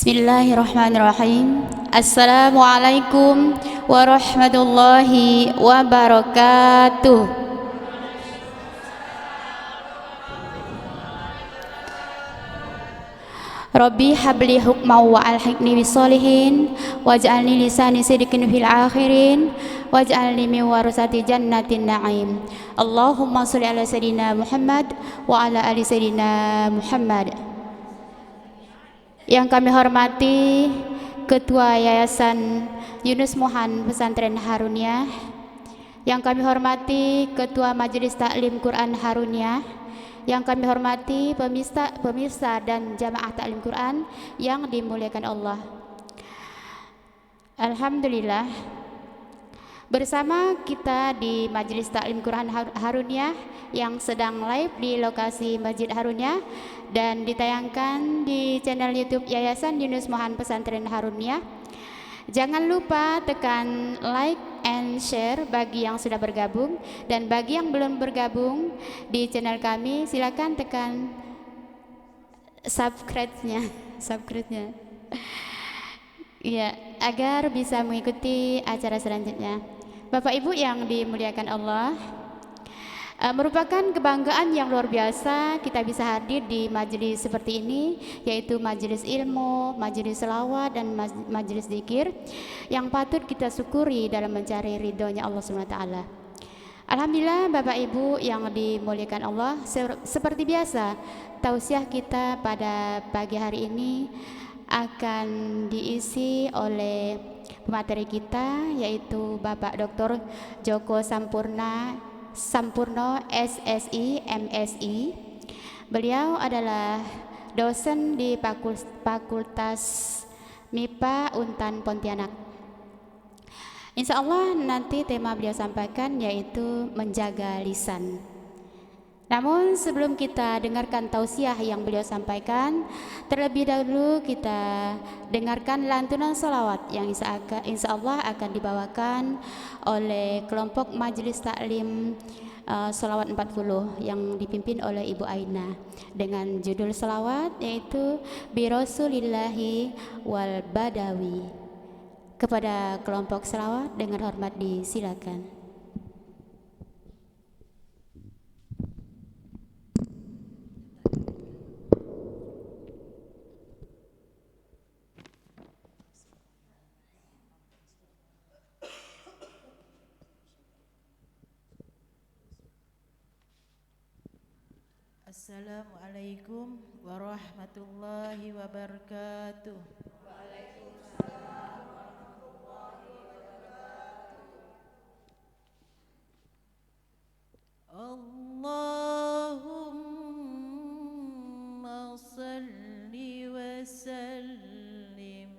Bismillahirrahmanirrahim. Assalamualaikum warahmatullahi wabarakatuh. Rabbi habli hukma wa alhiqni bisolihin waj'alni lisani sidqin fil akhirin waj'alni min warasati jannatin na'im. Allahumma sholli ala sayyidina Muhammad wa ala ali sayyidina Muhammad. Yang kami hormati Ketua Yayasan Yunus Mohan Pesantren Harunia, yang kami hormati Ketua Majelis Taklim Quran Harunia, yang kami hormati pemirsa dan jamaah taklim Quran yang dimuliakan Allah. Alhamdulillah, bersama kita di Majelis Taklim Quran Harunia yang sedang live di lokasi Masjid Harunia dan ditayangkan di channel YouTube Yayasan Yunus Mohan Pesantren Harunia. Jangan lupa tekan like and share bagi yang sudah bergabung, dan bagi yang belum bergabung di channel kami silakan tekan subscribe-nya ya, agar bisa mengikuti acara selanjutnya. Bapak Ibu yang dimuliakan Allah, merupakan kebanggaan yang luar biasa kita bisa hadir di majelis seperti ini, yaitu majelis ilmu, majelis selawat, dan majelis zikir yang patut kita syukuri dalam mencari ridhonya Allah SWT. Alhamdulillah Bapak Ibu yang dimuliakan Allah, seperti biasa tausiah kita pada pagi hari ini akan diisi oleh pemateri kita, yaitu Bapak Dr. Joko Sampurno SSI MSI. Beliau adalah dosen di Fakultas MIPA Untan Pontianak. Insya Allah nanti tema beliau sampaikan yaitu menjaga lisan. Namun sebelum kita dengarkan tausiah yang beliau sampaikan, terlebih dahulu kita dengarkan lantunan salawat yang insya Allah akan dibawakan oleh kelompok Majelis Taklim Salawat 40 yang dipimpin oleh Ibu Aina dengan judul salawat yaitu Bi Rasulillahi wal Badawi. Kepada kelompok salawat dengan hormat disilakan. Assalamualaikum warahmatullahi wabarakatuh. Waalaikumsalam warahmatullahi wabarakatuh. Allahumma salli wa sallim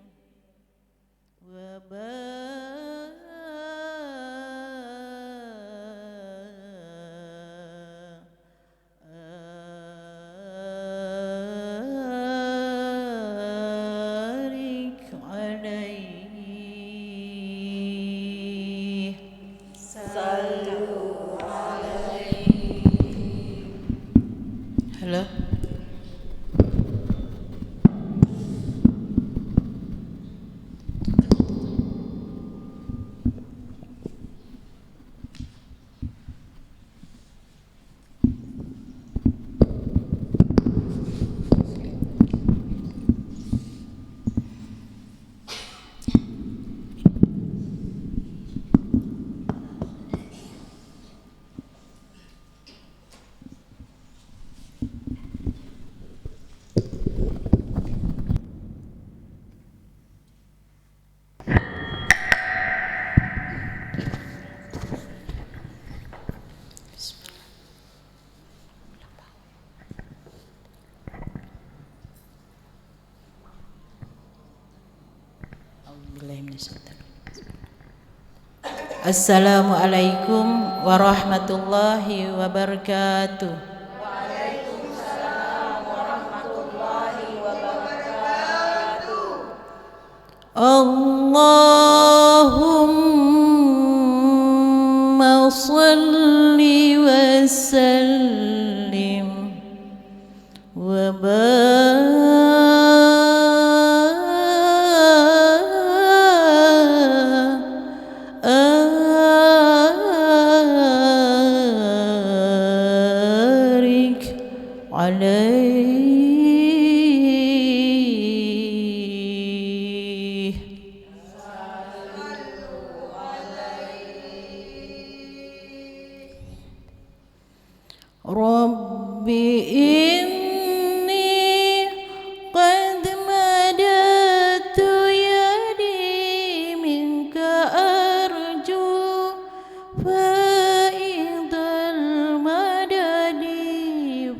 wa Assalamualaikum warahmatullahi wabarakatuh. Waalaikumsalam warahmatullahi wabarakatuh. Allahumma salli wa sallim wa barik عليه رب إني قد مددت يدي منك أرجو فإذ المدد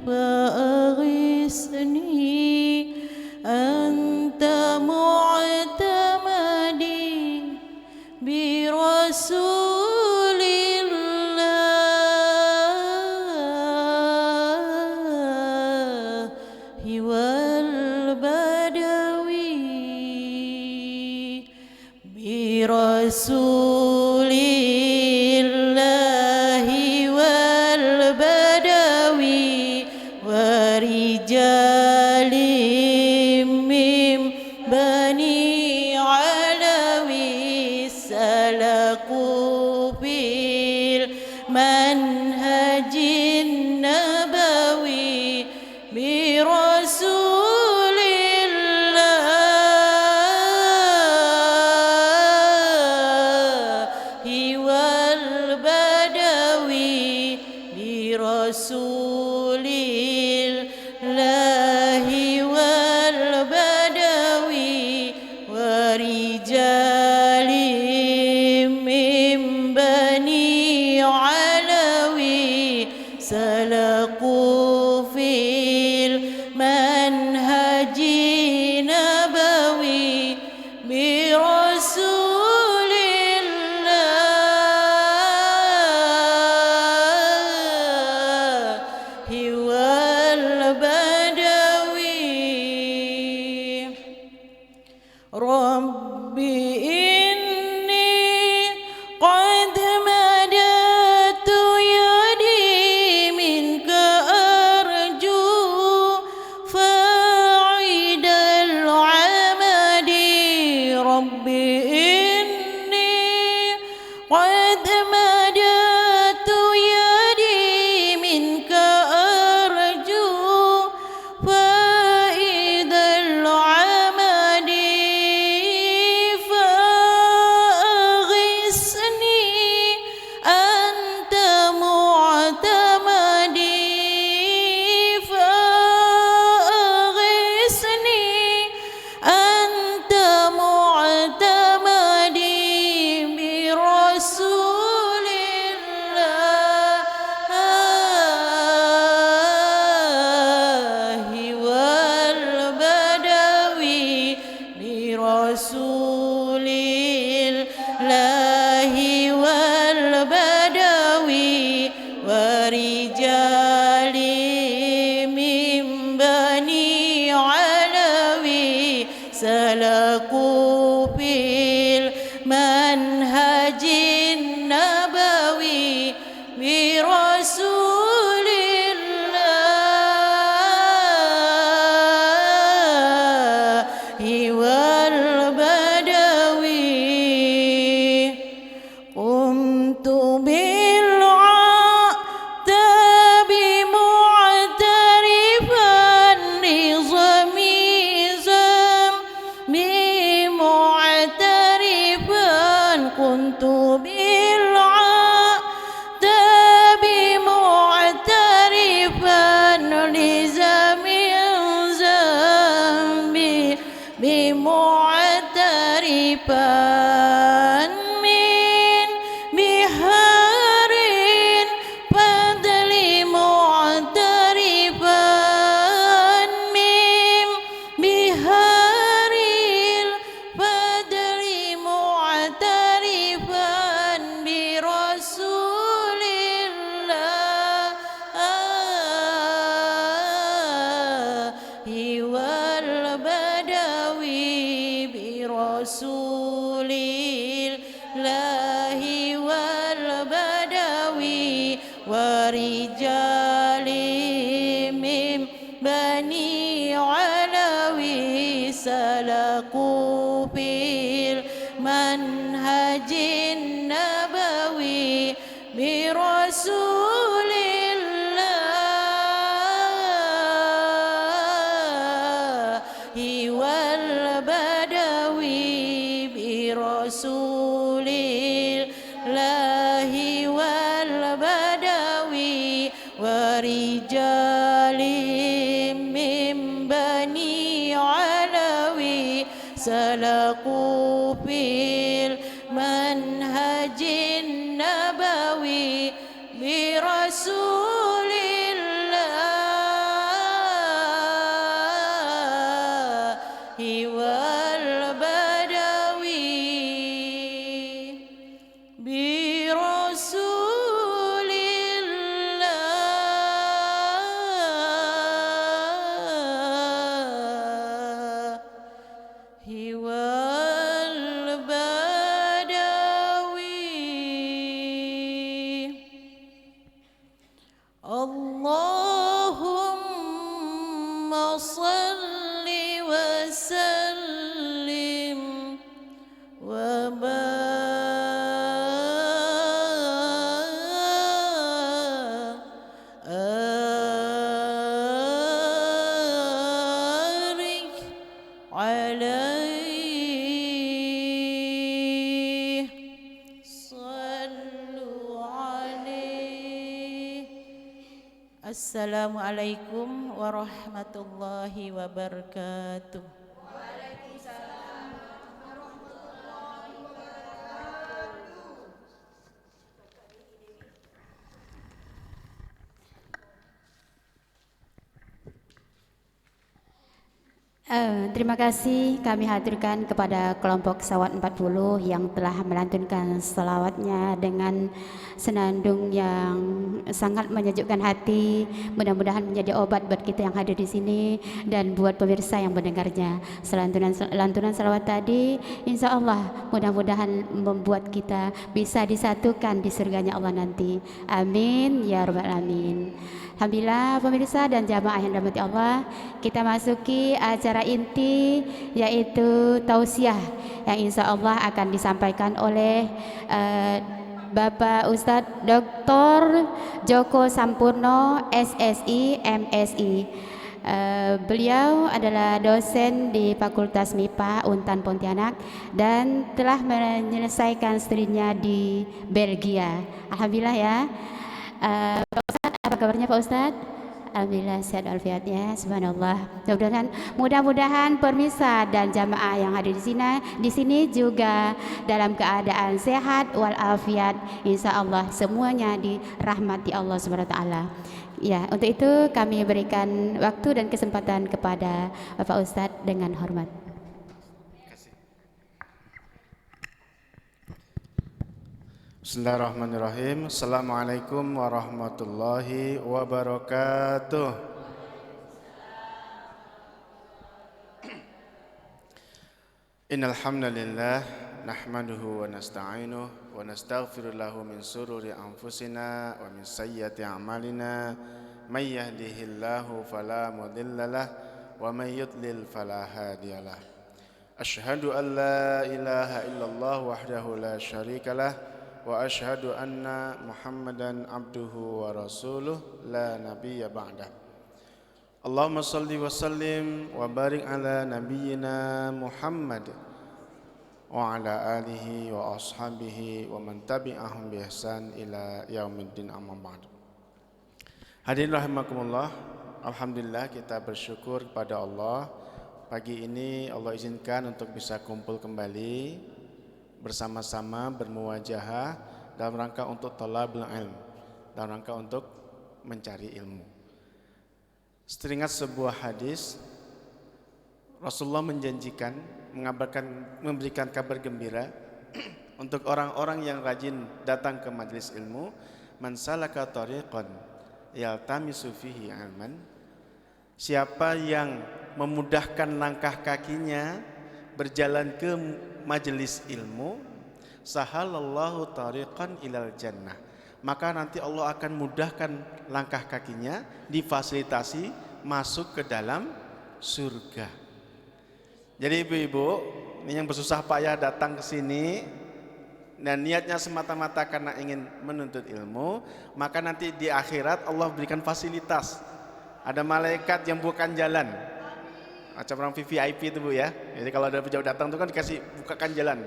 فأغثني أنت معتمدي برسول الله والبدوي برسول الله والبدوي ورجال من بني علوي سلكوا في المنهج النبوي برسول الله والبدوي برسول الله والبدوي ورجال من بني علوي سلكوا في المنهج نبوي برسول الله والبدوي رب إني قد مددت يدي منك أرجو فاعد العمد رب إني قد مددت يدي منك أرجو فاعد العمد فأغثني أنت معتمدي فأغثني أنت معتمدي برسول الله والبدوي برسول الله والبدوي ورجال من بني علوي سلكوا في المنهج النبوي برسول الله والبدوي قمت بالعتاب معترفا نظامي ذنبي معترفا كنت بالعتاب معترفا لزمي ذنبي بمعترفا من بحار فضل معترفا من بحار الفضل معترفا برسول الله والبدوي برسول الله والبدوي ورجال من بني علوي سلكوا في المنهج النبوي برسول الله ورجال من بني علوي سلكوا في المنهج النبوي برسول الله والبدوي برسول الله والبدوي اللهم صل وسلم وبارك عليه صلوا عليه. Assalamualaikum warahmatullahi wabarakatuh. Terima kasih kami haturkan kepada kelompok Sawat 40 yang telah melantunkan selawatnya dengan senandung yang sangat menyejukkan hati. Mudah-mudahan menjadi obat buat kita yang hadir di sini dan buat pemirsa yang mendengarnya. Lantunan selawat tadi insya Allah mudah-mudahan membuat kita bisa disatukan di surganya Allah nanti. Amin ya rabbal alamin. Alhamdulillah pemirsa dan jamaah yang dirahmati Allah, kita masuki acara inti yaitu tausiah yang insya Allah akan disampaikan oleh Bapak Ustadz Dr. Joko Sampurno SSI MSI. Beliau adalah dosen di Fakultas MIPA Untan Pontianak dan telah menyelesaikan studinya di Belgia. Alhamdulillah ya. Pak Ustadz, apa kabarnya Pak Ustadz? Alhamdulillah sehat walafiat ya, subhanallah. Mudah-mudahan pemirsa dan jamaah yang hadir di sini juga dalam keadaan sehat walafiat. Insya Allah semuanya dirahmati Allah Subhanahu wa taala. Ya, untuk itu kami berikan waktu dan kesempatan kepada Bapak Ustadz dengan hormat. Bismillahirrahmanirrahim. Assalamualaikum warahmatullahi wabarakatuh. Innal hamdalillah nahmaduhu wa nasta'inuhu wa nastaghfiru lahu min sururi anfusina wa min sayyiati a'malina may yahdihillahu fala mudhillalah wa may yudlil fala hadiyalah. Asyhadu an la ilaha illallah wahdahu la syarikalah wa asyhadu anna Muhammadan abduhu wa rasuluh la nabiyya ba'dah. Allahumma salli wa sallim wa barik ala nabiyyina Muhammad wa ala alihi wa ashabihi wa man tabi'ahum bi ihsan ila yaumiddin amma ba'd. Hadirin rahimakumullah, alhamdulillah kita bersyukur kepada Allah. Pagi ini Allah izinkan untuk bisa kumpul kembali bersama-sama bermuwajahah dalam rangka untuk thalabul ilm, dalam rangka untuk mencari ilmu. Teringat sebuah hadis, Rasulullah menjanjikan, memberikan kabar gembira untuk orang-orang yang rajin datang ke majelis ilmu. Man salaka tariqan yaltamisu fihi ilman, siapa yang memudahkan langkah kakinya berjalan ke majelis ilmu, sahalallahu tariqan ilal jannah, maka nanti Allah akan mudahkan langkah kakinya, difasilitasi masuk ke dalam surga. Jadi ibu-ibu yang bersusah payah datang ke sini dan niatnya semata-mata karena ingin menuntut ilmu, maka nanti di akhirat Allah berikan fasilitas. Ada malaikat yang bukakan jalan. Macam orang VIP itu Bu ya. Jadi kalau ada pejabat datang itu kan dikasih bukakan jalan.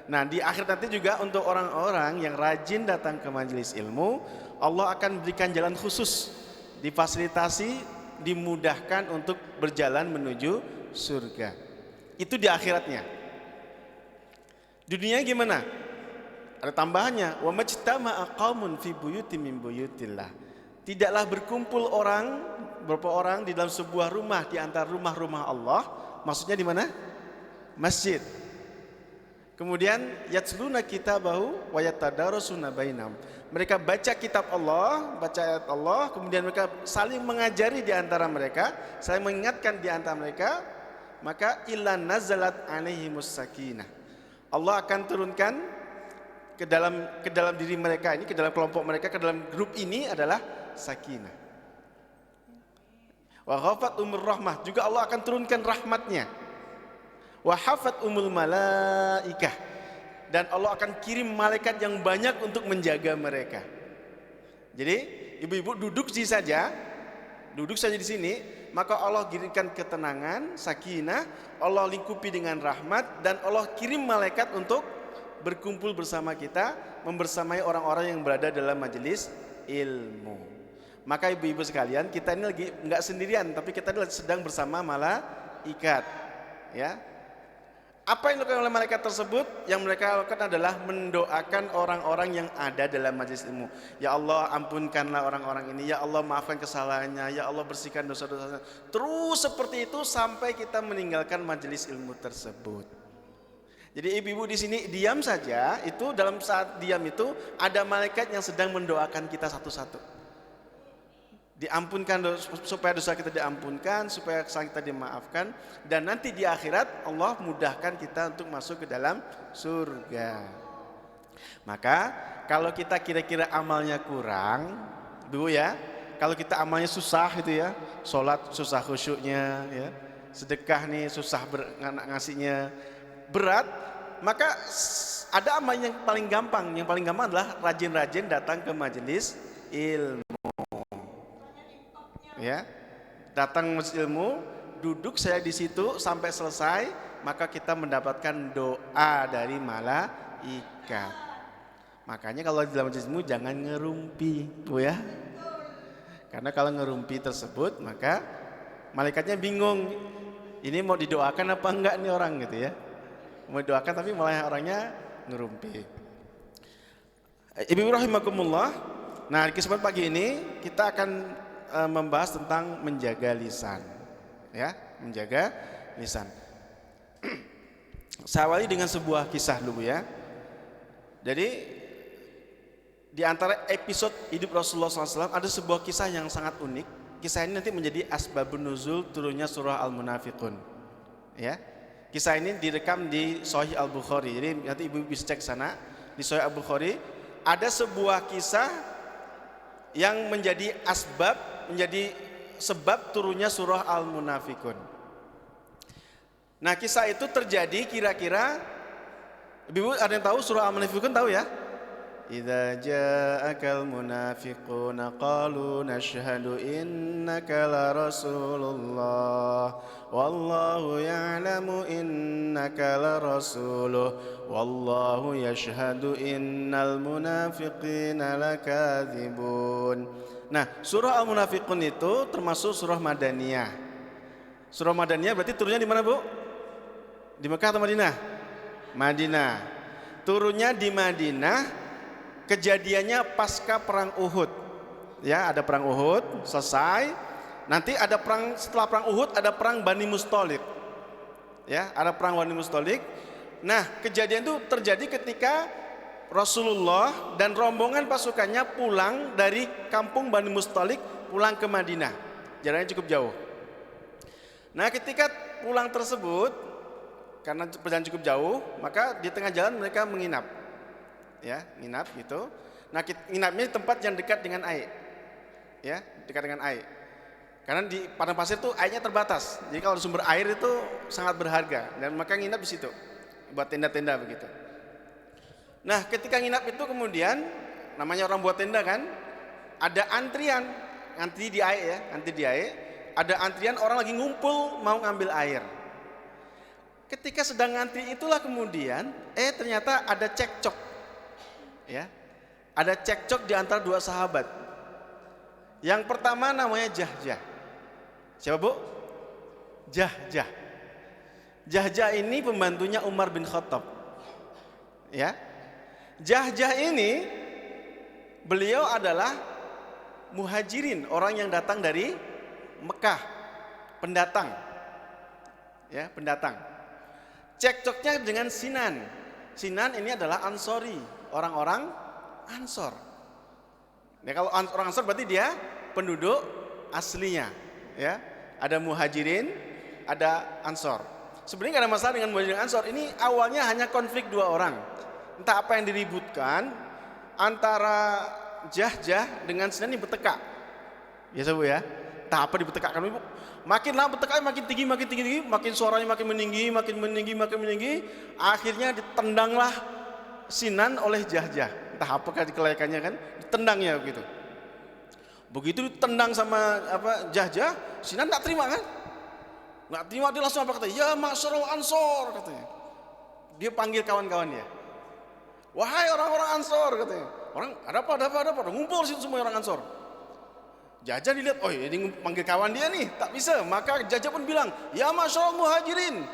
Nah di akhir nanti juga untuk orang-orang yang rajin datang ke majelis ilmu, Allah akan berikan jalan khusus, difasilitasi, dimudahkan untuk berjalan menuju surga. Itu di akhiratnya. Di dunia gimana? Ada tambahannya, wa majtama'a qaumun fi buyutin min buyutillah. Tidaklah berkumpul beberapa orang di dalam sebuah rumah di antara rumah-rumah Allah. Maksudnya di mana? Masjid. Kemudian yatsluna kitabahu wa yatadarasuna bainahum. Mereka baca kitab Allah, baca ayat Allah, kemudian mereka saling mengajari di antara mereka, saling mengingatkan di antara mereka, maka illa nazalat alaihimus sakinah. Allah akan turunkan ke dalam diri mereka ini, ke dalam kelompok mereka, ke dalam grup ini adalah sakinah. Wa ghafat umur rahmah, juga Allah akan turunkan rahmatnya. Wa hafat umul malaikah, dan Allah akan kirim malaikat yang banyak untuk menjaga mereka. Jadi ibu-ibu duduk di sini, maka Allah kirimkan ketenangan, sakinah, Allah lingkupi dengan rahmat, dan Allah kirim malaikat untuk berkumpul bersama kita, membersamai orang-orang yang berada dalam majelis ilmu. Maka ibu-ibu sekalian, kita ini lagi nggak sendirian, tapi kita ini sedang bersama malaikat, ya. Apa yang dilakukan oleh malaikat tersebut? Yang mereka lakukan adalah mendoakan orang-orang yang ada dalam majelis ilmu. Ya Allah, ampunkanlah orang-orang ini. Ya Allah, maafkan kesalahannya. Ya Allah, bersihkan dosa-dosanya. Terus seperti itu sampai kita meninggalkan majelis ilmu tersebut. Jadi ibu-ibu di sini diam saja. Itu dalam saat diam itu ada malaikat yang sedang mendoakan kita satu-satu. Diampunkan, supaya dosa kita diampunkan, supaya kesalahan kita dimaafkan, dan nanti di akhirat Allah mudahkan kita untuk masuk ke dalam surga. Maka kalau kita kira-kira amalnya kurang, Bu ya, kalau kita amalnya susah itu ya, sholat susah khusyuknya ya, sedekah nih susah ngasihnya, berat, maka ada amal yang paling gampang. Yang paling gampang adalah rajin-rajin datang ke majelis ilmu. Ya, datang majelis ilmu, duduk saya di situ sampai selesai, maka kita mendapatkan doa dari malaikat. Makanya kalau di dalam majelis ilmu jangan ngerumpi, Bu ya. Karena kalau ngerumpi tersebut, maka malaikatnya bingung. Ini mau didoakan apa enggak nih orang gitu ya. Mau didoakan tapi malah orangnya ngerumpi. Ibu rahimakumullah. Nah, di kesempatan pagi ini kita akan membahas tentang menjaga lisan, ya, menjaga lisan. Saya awali dengan sebuah kisah dulu ya. Jadi di antara episode hidup Rasulullah SAW ada sebuah kisah yang sangat unik. Kisah ini nanti menjadi asbabun nuzul turunnya surah Al-Munafiqun. Ya, kisah ini direkam di Sahih Al-Bukhari. Jadi nanti ibu bisa cek sana di Sahih Al-Bukhari. Ada sebuah kisah yang menjadi sebab turunnya surah Al-Munafiqun. Nah, kisah itu terjadi kira-kira, ibu ada yang tahu surah Al-Munafiqun, tahu ya? Idza ja'akal munafiquna qalu nashhadu innaka la rasulullah wallahu ya'lamu innaka la rasuluh wallahu yashhadu innal munafiqina lakadzibun. Nah, surah Al-Munafiqun itu termasuk surah Madaniyah. Surah Madaniyah berarti turunnya di mana, Bu? Di Mekah atau Madinah? Madinah. Turunnya di Madinah. Kejadiannya pasca perang Uhud. Ya, ada perang Uhud selesai. Nanti ada perang, setelah perang Uhud ada perang Bani Mustalik. Ya, ada perang Bani Mustalik. Nah, kejadian itu terjadi ketika Rasulullah dan rombongan pasukannya pulang dari kampung Bani Mustalik pulang ke Madinah. Jaraknya cukup jauh. Nah, ketika pulang tersebut, karena perjalanan cukup jauh, maka di tengah jalan mereka menginap. Ya, nginap gitu. Nah, nginapnya di tempat yang dekat dengan air. Ya, dekat dengan air. Karena di padang pasir itu airnya terbatas. Jadi kalau sumber air itu sangat berharga, dan maka nginap di situ. Buat tenda-tenda begitu. Nah, ketika nginap itu kemudian namanya orang buat tenda kan, ada antrian, antri di air ya, antri di air. Ada antrian orang lagi ngumpul mau ngambil air. Ketika sedang ngantri itulah kemudian ternyata ada cekcok. Ya. Ada cekcok di antara dua sahabat. Yang pertama namanya Jahjah. Siapa bu? Jahjah. Jahjah ini pembantunya Umar bin Khattab. Ya, Jahjah ini beliau adalah muhajirin, orang yang datang dari Mekah, pendatang. Ya, pendatang. Cekcoknya dengan Sinan. Sinan ini adalah Ansori, orang-orang Ansor. Ya, kalau orang Ansor berarti dia penduduk aslinya. Ya, ada muhajirin, ada Ansor. Sebenarnya gak ada masalah dengan muhajirin Ansor. Ini awalnya hanya konflik dua orang. Entah apa yang diributkan antara Jahjah dengan Sinan ini bertekak. Ya Bu ya. Entah apa dibertekakkan Ibu. Makin lama bertekak makin tinggi, makin suaranya makin meninggi. Akhirnya ditendanglah Sinan oleh Jahjah. Entah apakah kelayakannya kan, ditendangnya begitu. Begitu ditendang sama Jahjah, Sinan tak terima kan? Nggak terima, dia langsung apa katanya? Ya Ma'syarul Ansor katanya. Dia panggil kawan-kawan dia. Wahai orang-orang Ansor katanya. Orang ada apa? Ngumpul situ semua orang Ansor. Jahjah dilihat, oh ini panggil kawan dia nih, tak bisa. Maka Jahjah pun bilang, ya Ma'syarul Muhajirin.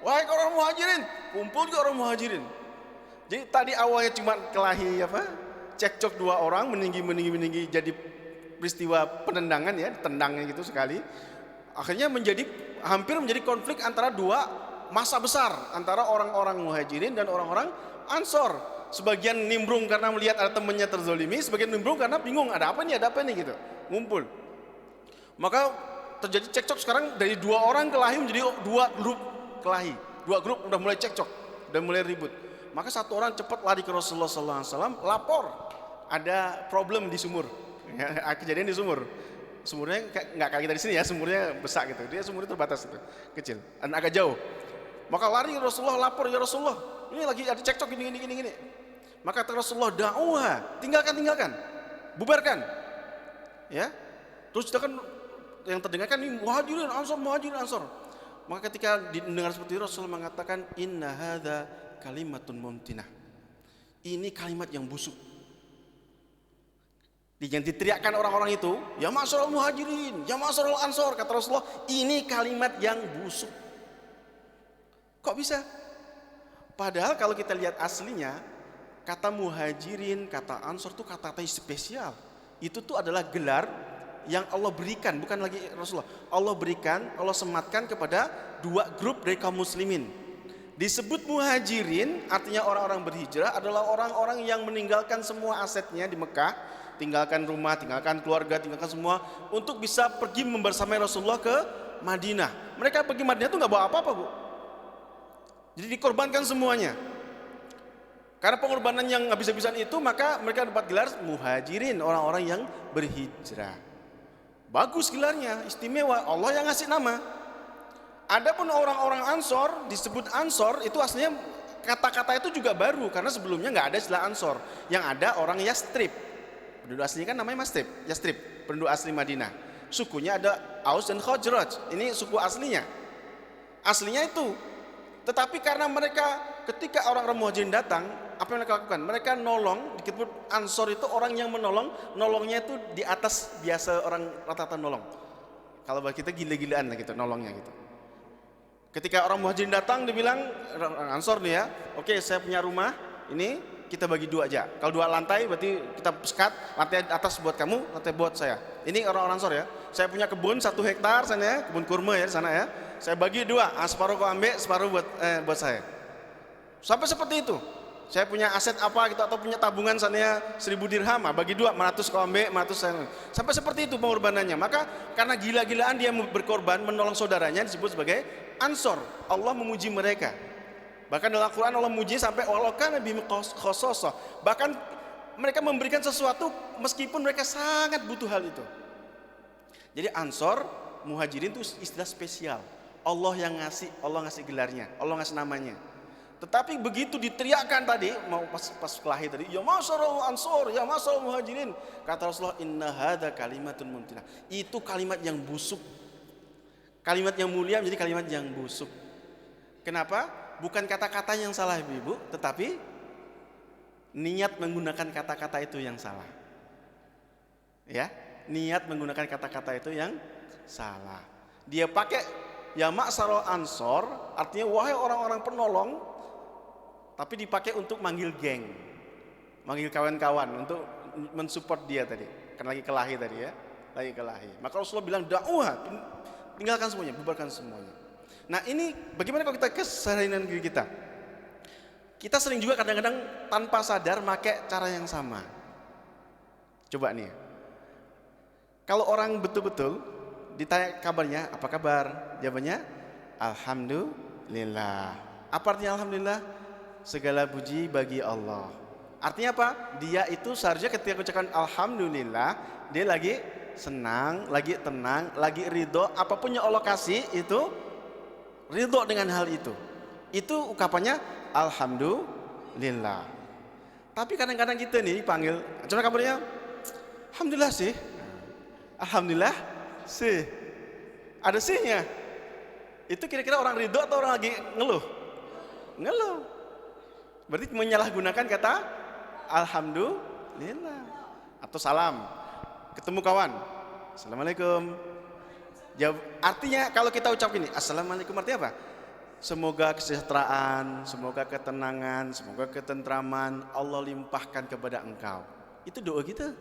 Wahai orang Muhajirin, kumpul juga orang Muhajirin. Jadi tadi awalnya cuma kelahi cekcok dua orang meninggi jadi peristiwa penendangan ya, tendangnya gitu sekali. Akhirnya hampir menjadi konflik antara dua masa besar antara orang-orang Muhajirin dan orang-orang Ansor. Sebagian nimbrung karena melihat ada temannya terzolimi, sebagian nimbrung karena bingung ada apa nih gitu, ngumpul. Maka terjadi cekcok sekarang dari dua orang kelahi menjadi dua grup kelahi, dua grup udah mulai cekcok, udah mulai ribut. Maka satu orang cepat lari ke Rasulullah SAW, lapor ada problem di sumur, ya, kejadian di sumur. Sumurnya nggak kayak kita di sini ya, sumurnya besar gitu, dia sumurnya terbatas itu, kecil, dan agak jauh. Maka lari ke Rasulullah, lapor, ya Rasulullah, ini lagi ada cekcok gini. Maka kata Rasulullah, dakwah, tinggalkan, bubarkan. Ya, terus kan yang terdengar kan ini muhajirin ansor. Maka ketika didengar seperti itu, Rasulullah mengatakan, inna hadza kalimatun mumtinah. Ini kalimat yang busuk. Yang diteriakkan orang-orang itu, ya ma'syarul muhajirin, ya ma'syarul ansor, kata Rasulullah, ini kalimat yang busuk. Kok bisa? Padahal kalau kita lihat aslinya, kata muhajirin, kata ansor itu kata-kata spesial. Itu tuh adalah gelar yang Allah berikan, bukan lagi Rasulullah. Allah berikan, Allah sematkan kepada dua grup dari kaum muslimin. Disebut muhajirin, artinya orang-orang berhijrah, adalah orang-orang yang meninggalkan semua asetnya di Mekah, tinggalkan rumah, tinggalkan keluarga, tinggalkan semua untuk bisa pergi membersamai Rasulullah ke Madinah. Mereka pergi Madinah itu nggak bawa apa-apa, Bu. Jadi dikorbankan semuanya. Karena pengorbanan yang habis-habisan itu, maka mereka dapat gelar muhajirin, orang-orang yang berhijrah. Bagus gelarnya, istimewa, Allah yang ngasih nama. Adapun orang-orang ansor, disebut ansor, itu aslinya kata-kata itu juga baru, karena sebelumnya nggak ada istilah ansor. Yang ada orang Yastrib. Penduduk aslinya kan namanya Yastrib, penduduk asli Madinah. Sukunya ada Aus dan Khazraj, ini suku aslinya. Aslinya itu. Tetapi karena mereka ketika orang-orang muhajirin datang, apa yang mereka lakukan? Mereka nolong, disebut ansor itu orang yang nolongnya itu di atas biasa orang rata-rata nolong. Kalau bagi kita gila-gilaan lah gitu, nolongnya gitu. Ketika orang muhajirin datang, dibilang ansor nih ya, oke saya punya rumah, ini kita bagi dua aja. Kalau dua lantai berarti kita sekat, lantai atas buat kamu, lantai buat saya. Ini orang-orang ansor ya. Saya punya kebun 1 hektar sana ya, kebun kurma ya di sana ya. Saya bagi dua, separuh kau ambil, separuh buat saya. Sampai seperti itu. Saya punya aset apa gitu atau punya tabungan sana 1000 dirham, bagi dua, 100 kau ambil, 100 saya. Sampai seperti itu pengorbanannya. Maka karena gila-gilaan dia berkorban menolong saudaranya disebut sebagai ansor. Allah memuji mereka. Bahkan dalam Al-Quran Allah memuji sampai walakan nabi khososoh. Bahkan mereka memberikan sesuatu meskipun mereka sangat butuh hal itu. Jadi ansor, muhajirin itu istilah spesial. Allah yang ngasih, Allah ngasih gelarnya, Allah ngasih namanya. Tetapi begitu diteriakkan tadi, mau pas kelahi tadi, ya masyarul ansor, ya masyarul muhajirin, kata Rasulullah, inna hadza kalimatun mumtinah. Itu kalimat yang busuk. Kalimat yang mulia menjadi kalimat yang busuk. Kenapa? Bukan kata-kata yang salah Ibu, tetapi niat menggunakan kata-kata itu yang salah. Ya, niat menggunakan kata-kata itu yang salah. Dia pakai ya ma'syarul ansor, artinya wahai orang-orang penolong, tapi dipakai untuk manggil geng, manggil kawan-kawan untuk mensupport dia tadi. Kan lagi kelahi tadi ya, lagi kelahi. Maka Rasulullah bilang dakwah, tinggalkan semuanya, bubarkan semuanya. Nah ini bagaimana kalau kita keseharian diri kita? Kita sering juga kadang-kadang tanpa sadar pakai cara yang sama. Coba nih, kalau orang betul-betul ditanya kabarnya, apa kabar? Jawabannya, alhamdulillah. Apa artinya alhamdulillah? Segala puji bagi Allah. Artinya apa? Dia itu seharusnya ketika ucapkan alhamdulillah, dia lagi senang, lagi tenang, lagi ridho. Apapun yang Allah kasih itu ridho dengan hal itu. Itu ungkapannya alhamdulillah. Tapi kadang-kadang kita nih dipanggil, coba kabarnya, alhamdulillah sih. Alhamdulillah sih. Ada sihnya. Itu kira-kira orang ridho atau orang lagi ngeluh? Ngeluh. Berarti menyalahgunakan kata alhamdulillah. Atau salam. Ketemu kawan, assalamualaikum. Artinya kalau kita ucap ini, assalamualaikum artinya apa? Semoga kesejahteraan, semoga ketenangan, semoga ketentraman Allah limpahkan kepada engkau. Itu doa kita.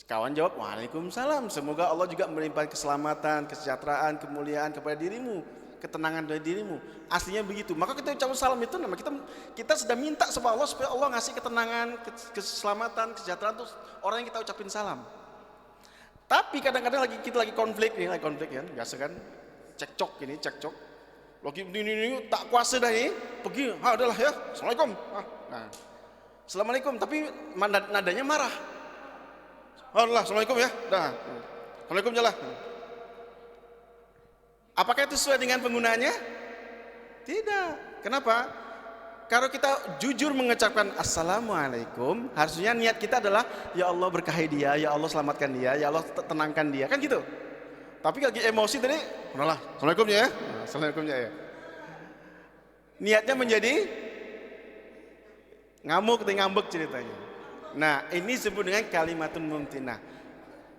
Kawan jawab, waalaikumsalam. Semoga Allah juga melimpahkan keselamatan, kesejahteraan, kemuliaan kepada dirimu, ketenangan dari dirimu. Aslinya begitu. Maka kita ucap salam itu, nama kita sedang minta sama Allah supaya Allah ngasih ketenangan, keselamatan, kesejahteraan untuk orang yang kita ucapin salam. Tapi kadang-kadang kita lagi konflik nih, ya, biasa kan, cekcok. Lagi ini tak kuasa dah ini, pergi, adalah ya, assalamualaikum. Nah, assalamualaikum, tapi nadanya marah. Allah, assalamualaikum ya, dah, assalamualaikum jalan. Apakah itu sesuai dengan penggunaannya? Tidak. Kenapa? Kalau kita jujur mengucapkan assalamualaikum, harusnya niat kita adalah ya Allah berkahi dia, ya Allah selamatkan dia, ya Allah tenangkan dia, kan gitu. Tapi lagi emosi tadi, udahlah, assalamualaikum ya, assalamualaikum ya. Niatnya menjadi ngambek ceritanya. Nah, ini disebut dengan kalimatun mumtinah.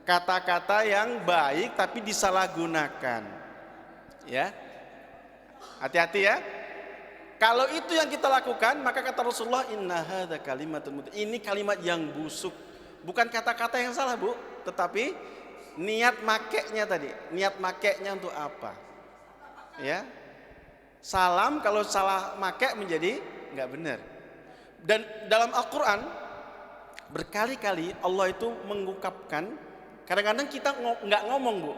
Kata-kata yang baik tapi disalahgunakan. Ya. Hati-hati ya. Kalau itu yang kita lakukan, maka kata Rasulullah, inna hadza kalimatun mumtinah. Ini kalimat yang busuk. Bukan kata-kata yang salah, Bu, tetapi niat makainya tadi. Niat makainya untuk apa? Ya. Salam kalau salah makai menjadi enggak benar. Dan dalam Al-Qur'an berkali-kali Allah itu mengungkapkan, kadang-kadang kita nggak ngomong, Bu,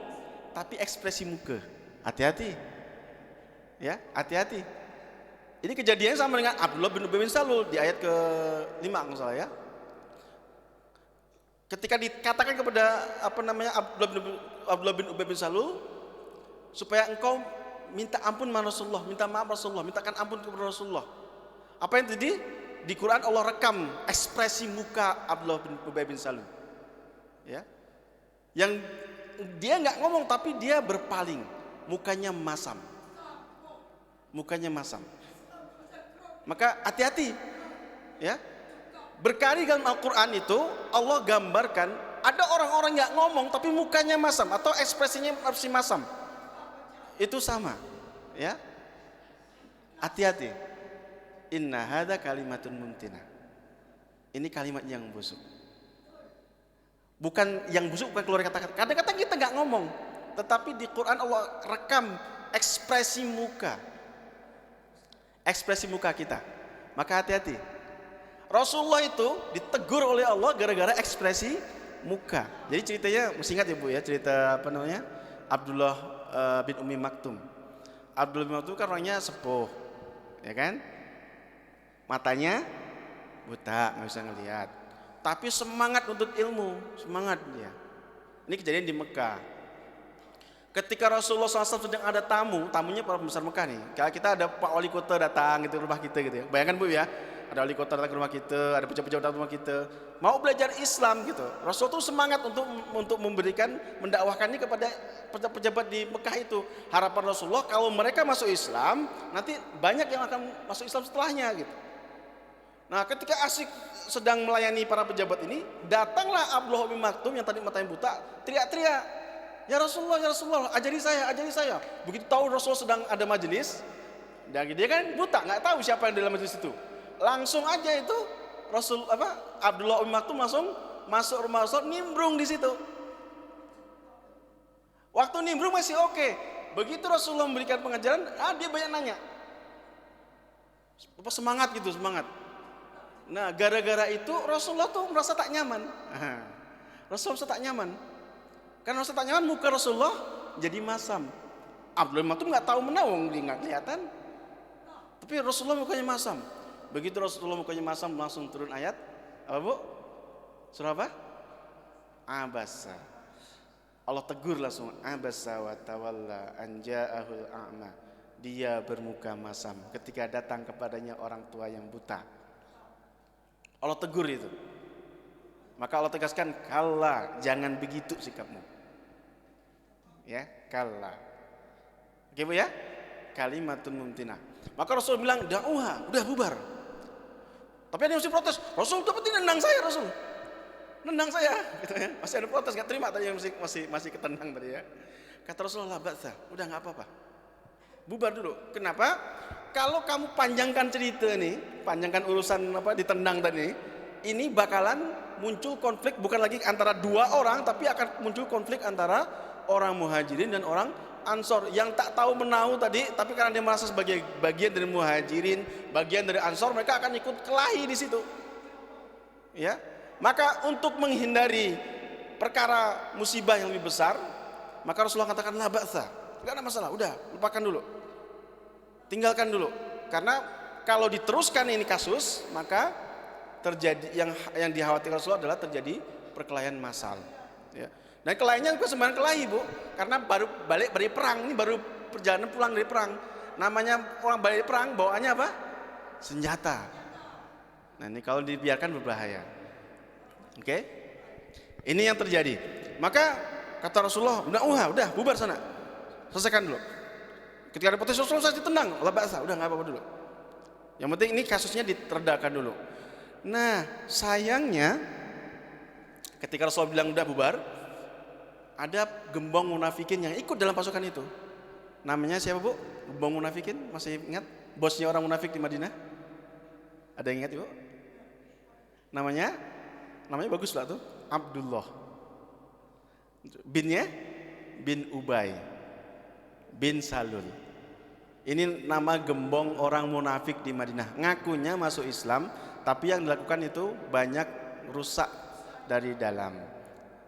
tapi ekspresi muka. Hati-hati, ya, hati-hati. Ini kejadiannya sama dengan Abdullah bin Ubay bin Salul di ayat ke-5 kalau salah ya. Ketika dikatakan kepada Abdullah bin Ubay bin Salul, supaya engkau minta ampun kepada Rasulullah, minta maaf Rasulullah, mintakan ampun kepada Rasulullah. Apa yang terjadi? Di Quran Allah rekam ekspresi muka Abdullah bin Ubay bin Salul, ya, yang dia nggak ngomong tapi dia berpaling, mukanya masam. Maka hati-hati, ya. Berkali dalam Al-Quran itu Allah gambarkan ada orang-orang nggak ngomong tapi mukanya masam atau ekspresinya masih masam. Itu sama, ya. Hati-hati. Inna hadza kalimatun mumtinah. Ini kalimat yang busuk. Bukan yang busuk bukan keluar kata-kata. Kadang-kadang kita nggak ngomong, tetapi di Quran Allah rekam ekspresi muka kita. Maka hati-hati. Rasulullah itu ditegur oleh Allah gara-gara ekspresi muka. Jadi ceritanya mesti ingat ya, Bu, ya, cerita apa namanya? Abdullah bin Ummi Maktum. Abdullah bin Maktum kan orangnya sepuh, ya kan? Matanya buta, nggak bisa ngelihat. Tapi semangat untuk ilmu, semangat dia. Ini kejadian di Mekah. Ketika Rasulullah SAW sedang ada tamunya para pembesar Mekah nih. Kayak kita ada Pak Wali Kota datang gitu ke rumah kita gitu ya. Bayangkan, Bu, ya, ada wali kota datang ke rumah kita, ada pejabat-pejabat datang ke rumah kita, mau belajar Islam gitu. Rasul tuh semangat untuk memberikan, mendakwahkan ini kepada pejabat di Mekah itu. Harapan Rasulullah kalau mereka masuk Islam, nanti banyak yang akan masuk Islam setelahnya gitu. Nah, ketika asik sedang melayani para pejabat ini, datanglah Abdullah bin Maktum yang tadi matanya buta, teriak-teriak, ya Rasulullah, ajari saya. Begitu tahu Rasulullah sedang ada majelis, dan dia kan buta, nggak tahu siapa yang di dalam majelis itu. Langsung aja itu Abdullah bin Maktum langsung masuk rumah Rasul, nimbrung di situ. Waktu nimbrung masih oke. Begitu Rasulullah memberikan pengajaran, dia banyak nanya. Semangat. Nah, gara-gara itu Rasulullah tuh merasa tak nyaman. Rasulullah merasa tak nyaman. Karena merasa tak nyaman, muka Rasulullah jadi masam. Abdullah bin Maktum nggak tahu menawang, dia nggak kelihatan. Tapi Rasulullah mukanya masam. Begitu Rasulullah mukanya masam, langsung turun ayat. Apa bu? Surah apa? Abasa. Allah tegur langsung. Abasa wa tawalla an ja'ahul a'ma. Dia bermuka masam ketika datang kepadanya orang tua yang buta. Allah tegur itu. Maka Allah tegaskan, kalla, jangan begitu sikapmu. Ya, kalla. Oke bu ya? Kalimatun mumtinah. Maka Rasul bilang, da'uha, udah bubar. Tapi ada yang mesti protes. Rasul dapat nendang saya, Rasul. Nendang saya, gitu ya. Masih ada protes, gak terima tadi yang masih ketendang tadi ya. Kata Rasulullah, ba'sa, udah gak apa-apa. Bubar dulu. Kenapa? Kalau kamu panjangkan cerita nih, panjangkan urusan ditendang tadi, ini bakalan muncul konflik bukan lagi antara dua orang, tapi akan muncul konflik antara orang Muhajirin dan orang Ansor yang tak tahu menahu tadi, tapi karena dia merasa sebagai bagian dari Muhajirin, bagian dari Ansor, mereka akan ikut kelahi di situ. Ya, maka untuk menghindari perkara musibah yang lebih besar, maka Rasulullah katakan la ba'sa, enggak ada masalah, udah lupakan dulu. Tinggalkan dulu, karena kalau diteruskan ini kasus, maka terjadi yang dikhawatirkan Rasulullah adalah terjadi perkelahian massal. Ya. Dan kelahiannya bukan sembarang kelahi bu, karena baru balik dari perang, ini baru perjalanan pulang dari perang. Namanya orang balik dari perang, bawaannya apa? Senjata. Nah ini kalau dibiarkan berbahaya. Oke? Ini yang terjadi. Maka kata Rasulullah, udah bubar sana, selesaikan dulu. Ketika ada protes Rasulullah saya ditendang, la ba'sa, udah nggak apa-apa dulu. Yang penting ini kasusnya diteredakan dulu. Nah sayangnya ketika Rasulullah bilang udah bubar, ada gembong munafikin yang ikut dalam pasukan itu. Namanya siapa bu? Gembong munafikin, masih ingat? Bosnya orang munafik di Madinah? Ada yang ingat ibu? Namanya bagus lah tuh, Abdullah. Binnya bin Ubay bin Salul. Ini nama gembong orang munafik di Madinah. Ngakunya masuk Islam, tapi yang dilakukan itu banyak rusak dari dalam.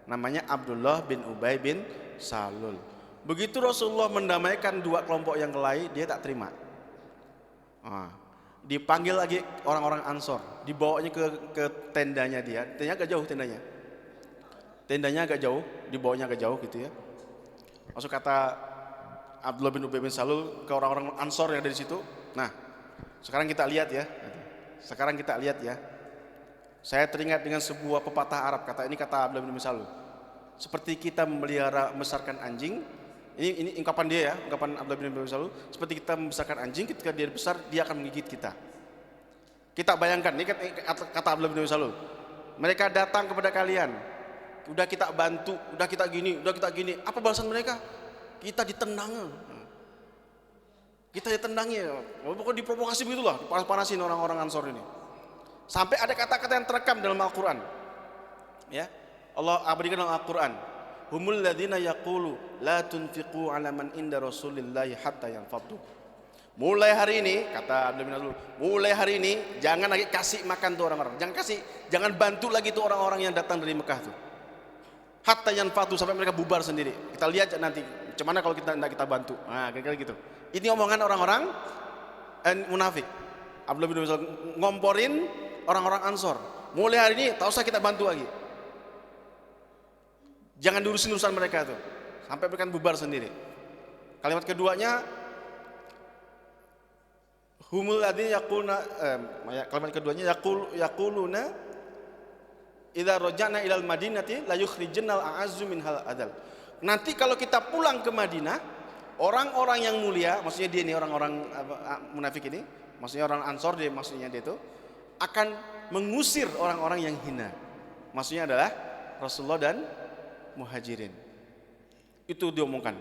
Namanya Abdullah bin Ubay bin Salul. Begitu Rasulullah mendamaikan dua kelompok yang kelahi, dia tak terima. Dipanggil lagi orang-orang Ansor, dibawanya ke tendanya dia. Tendanya agak jauh tendanya agak jauh, dibawanya agak jauh gitu ya. Masuk kata Abdullah bin Ubay bin Salul ke orang-orang Ansor yang ada di situ. Nah, sekarang kita lihat ya. Saya teringat dengan sebuah pepatah Arab, kata Abdullah bin Ubay bin Salul. Seperti kita membesarkan anjing. Ini ungkapan dia ya, ungkapan Abdullah bin Ubay bin Salul. Seperti kita membesarkan anjing, ketika dia besar dia akan menggigit kita. Kita bayangkan, ini kata Abdullah bin Ubay bin Salul. Mereka datang kepada kalian, udah kita bantu, udah kita gini. Apa balasan mereka? Kita ditendang. Pokoknya diprovokasi begitulah, panas-panasin orang-orang Ansor ini. Sampai ada kata-kata yang terekam dalam Al-Quran. Ya, Allah berikan dalam Al-Quran. Humul ladzina yaqulu la tunfiqu ala man inda Rasulillahi hatta yanfaddu. Mulai hari ini, kata Abdullah bin Mas'ud, mulai hari ini jangan lagi kasih makan tuh orang-orang. Jangan bantu lagi tuh orang-orang yang datang dari Mekah tuh. Hatta yanfaddu, sampai mereka bubar sendiri. Kita lihat nanti gimana kalau kita tidak kita bantu. Nah, kira-kira gitu. Ini omongan orang-orang munafik. Abdullah bin Mas'ud ngomporin orang-orang Ansor. Mulai hari ini tak usah kita bantu lagi. Jangan diurusin urusan mereka tuh. Sampai mereka bubar sendiri. Kalimat keduanya humul ladzina yaquluna kalimat keduanya yaquluna idza raja'na ilal madinati la yukhrijannal a'azzu minhal adal. Nanti kalau kita pulang ke Madinah, orang-orang yang mulia, maksudnya dia ini orang-orang munafik ini, maksudnya orang Ansor dia, maksudnya dia itu akan mengusir orang-orang yang hina. Maksudnya adalah Rasulullah dan Muhajirin. Itu diomongkan.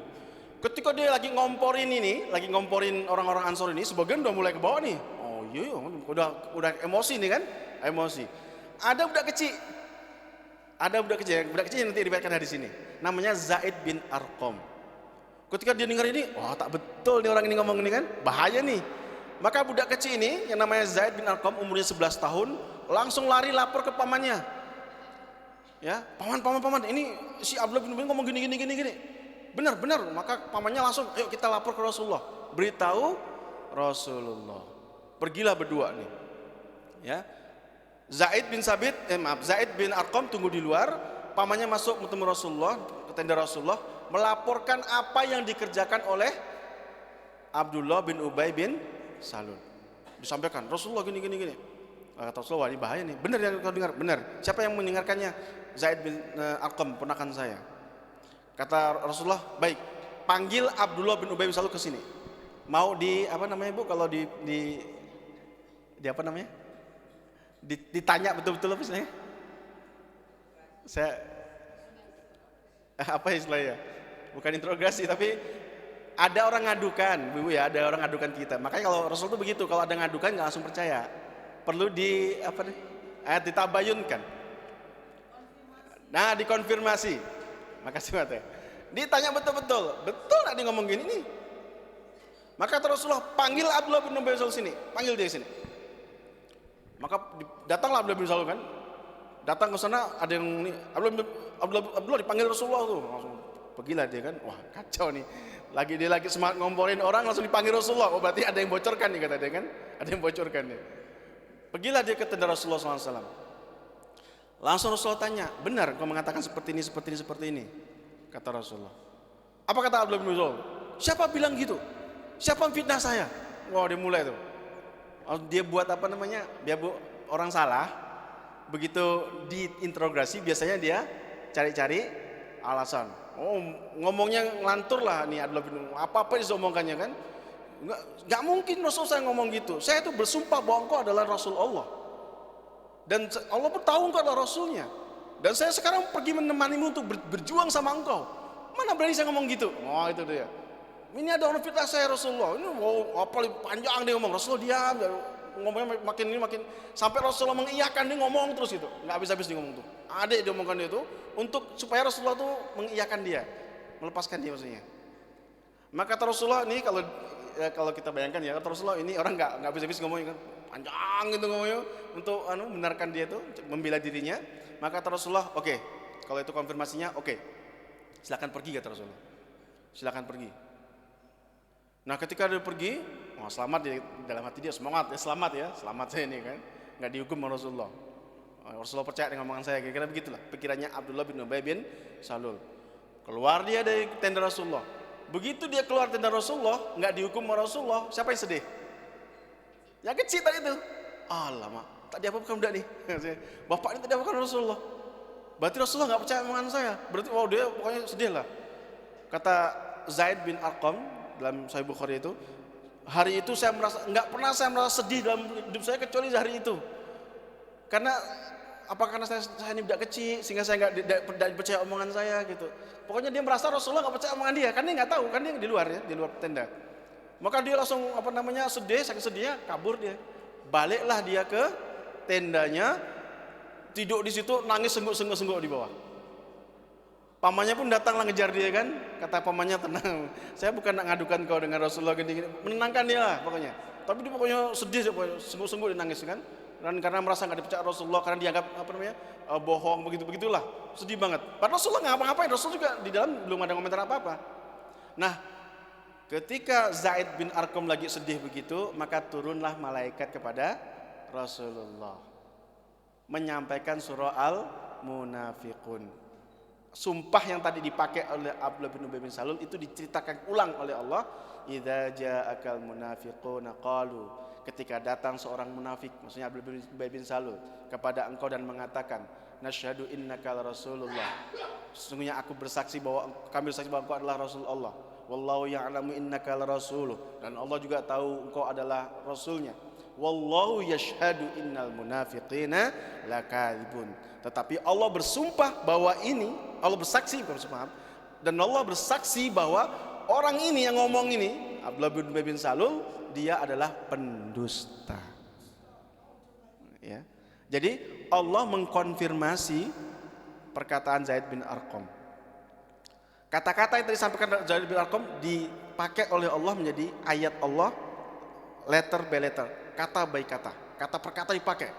Ketika dia lagi ngomporin orang-orang Ansor ini, sebagian udah mulai ke bawah nih. Oh iya, udah emosi nih kan? Emosi. Ada budak kecil yang nanti diriwayatkan hadis ini. Namanya Zaid bin Arqam. Ketika dia dengar ini, wah tak betul nih orang ini ngomong ini kan, bahaya nih. Maka budak kecil ini yang namanya Zaid bin Arqam, umurnya 11 tahun, langsung lari lapor ke pamannya. Ya, paman, ini si Abdullah bin Ubay ngomong gini. Benar. Maka pamannya langsung, ayo kita lapor ke Rasulullah. Beritahu Rasulullah. Pergilah berdua nih. Ya. Zaid bin Arqam tunggu di luar, pamannya masuk bertemu Rasulullah, ke tenda Rasulullah, melaporkan apa yang dikerjakan oleh Abdullah bin Ubay bin Salul. Disampaikan, Rasulullah gini. Kata Rasulullah, ini bahaya nih. Benar yang kau dengar? Benar. Siapa yang mendengarkannya? Zaid bin Arqam, ponakan saya. Kata Rasulullah, baik, panggil Abdullah bin Ubay bin Salul ke sini. Mau Bu, kalau ditanya betul-betul apa istilahnya? Apa istilahnya? Bukan interogasi, tapi ada orang ngadukan, Bu ya, ada orang ngadukan kita. Makanya kalau Rasul itu begitu, kalau ada ngadukan nggak langsung percaya. Perlu ditabayunkan. Nah, dikonfirmasi. Makasih Mas. Ditanya betul nggak dia ngomong gini nih? Maka Rasulullah panggil Abdullah bin Ubay bin Salul sini, panggil dia sini. Maka datanglah Abdullah bin Salul kan, datang ke sana, ada yang ini, Abdullah dipanggil Rasulullah tuh, langsung pergilah dia kan, wah kacau nih, dia lagi semangat ngomporin orang, langsung dipanggil Rasulullah. Oh berarti ada yang bocorkan nih, kata dia kan, ada yang bocorkan nih. Pergilah dia ke tenda Rasulullah SAW. Langsung Rasulullah tanya, benar kau mengatakan seperti ini, kata Rasulullah. Apa kata Abdullah bin Salul? Siapa bilang gitu? Siapa yang fitnah saya? Wah dia mulai tuh. Dia buat orang salah, begitu diinterogasi biasanya dia cari-cari alasan. Oh ngomongnya ngelantur lah nih Abdullah bin Ubay. Apa-apa disomongkannya kan? Nggak mungkin Rasul saya ngomong gitu. Saya itu bersumpah bahwa engkau adalah Rasul Allah. Dan Allah pun tahu engkau adalah Rasulnya. Dan saya sekarang pergi menemanimu untuk berjuang sama engkau. Mana berani saya ngomong gitu? Oh itu dia. Ini ada orang fitnah saya Rasulullah. Ini apa panjang dia ngomong. Rasulullah diam. Ngomongnya makin sampai Rasulullah mengiyakan, dia ngomong terus itu. Nggak habis-habis dia ngomong tuh. Ada dia ngomongkan dia itu untuk supaya Rasulullah tuh mengiyakan dia, melepaskan dia maksudnya. Maka kata Rasulullah ini kalau kita bayangkan ya, kata Rasulullah ini orang nggak habis-habis ngomongnya kan, panjang gitu ngomongnya untuk membenarkan dia tuh, membela dirinya. Maka kata Rasulullah, oke, kalau itu konfirmasinya, oke, silakan pergi kata Rasulullah. Silakan pergi. Nah ketika dia pergi, selamat dia, dalam hati dia semangat ya, selamat saya ini kan, nggak dihukum sama Rasulullah. Rasulullah percaya dengan omongan saya, kira-kira begitulah pikirannya Abdullah bin Ubay bin Salul. Keluar dia dari tenda Rasulullah. Begitu dia keluar tenda Rasulullah, nggak dihukum sama Rasulullah, siapa yang sedih? Yang kecil tadi itu. Alamak, tak diapa-apakan budak nih. Bapak ini tak diapa-apakan Rasulullah. Berarti Rasulullah nggak percaya omongan saya. Berarti dia pokoknya sedih lah. Kata Zaid bin Arqam dalam Sahih Bukhari itu, hari itu saya merasa nggak pernah saya merasa sedih dalam hidup saya kecuali hari itu. Karena karena saya ini budak kecil sehingga saya nggak percaya omongan saya gitu. Pokoknya dia merasa Rasulullah nggak percaya omongan dia, kan dia nggak tahu, kan dia di luar tenda. Maka dia langsung sedih, saking sedihnya kabur dia. Baliklah dia ke tendanya, tidur di situ, nangis sengguk-sengguk di bawah. Pamannya pun datanglah ngejar dia kan, kata pamannya, tenang, saya bukan nak ngadukan kau dengan Rasulullah gini-gini, menenangkan dia lah pokoknya. Tapi dia pokoknya sedih, sengguk-sengguk dia nangis kan, dan karena merasa nggak dipercaya Rasulullah, karena dianggap bohong begitulah, sedih banget. Padahal Rasulullah nggak ngapa-ngapain, Rasul juga di dalam belum ada komentar apa-apa. Nah, ketika Zaid bin Arqam lagi sedih begitu, maka turunlah malaikat kepada Rasulullah, menyampaikan surah Al-Munafiqun. Sumpah yang tadi dipakai oleh Abdullah bin Ubay bin Salul itu diceritakan ulang oleh Allah. Idza ja'akal munafiquna qalu, ketika datang seorang munafik, maksudnya Abdullah bin Ubay bin Salul, kepada engkau dan mengatakan, nasyhadu innaka rasulullah, sesungguhnya kami bersaksi bahwa engkau adalah Rasul Allah. Wallahu ya'lamu innaka rasuluh, dan Allah juga tahu engkau adalah rasulnya. Wallahu yashhadu innal munafiqina lakadzibun. Tetapi Allah bersumpah bahwa ini, Allah bersaksi, dan Allah bersaksi bahwa orang ini yang ngomong ini, Abdullah bin Ubay bin Salul, dia adalah pendusta. Ya. Jadi Allah mengkonfirmasi perkataan Zaid bin Arqam. Kata-kata yang tadi disampaikan Zaid bin Arqam dipakai oleh Allah menjadi ayat Allah, letter by letter, kata by kata, kata per kata dipakai.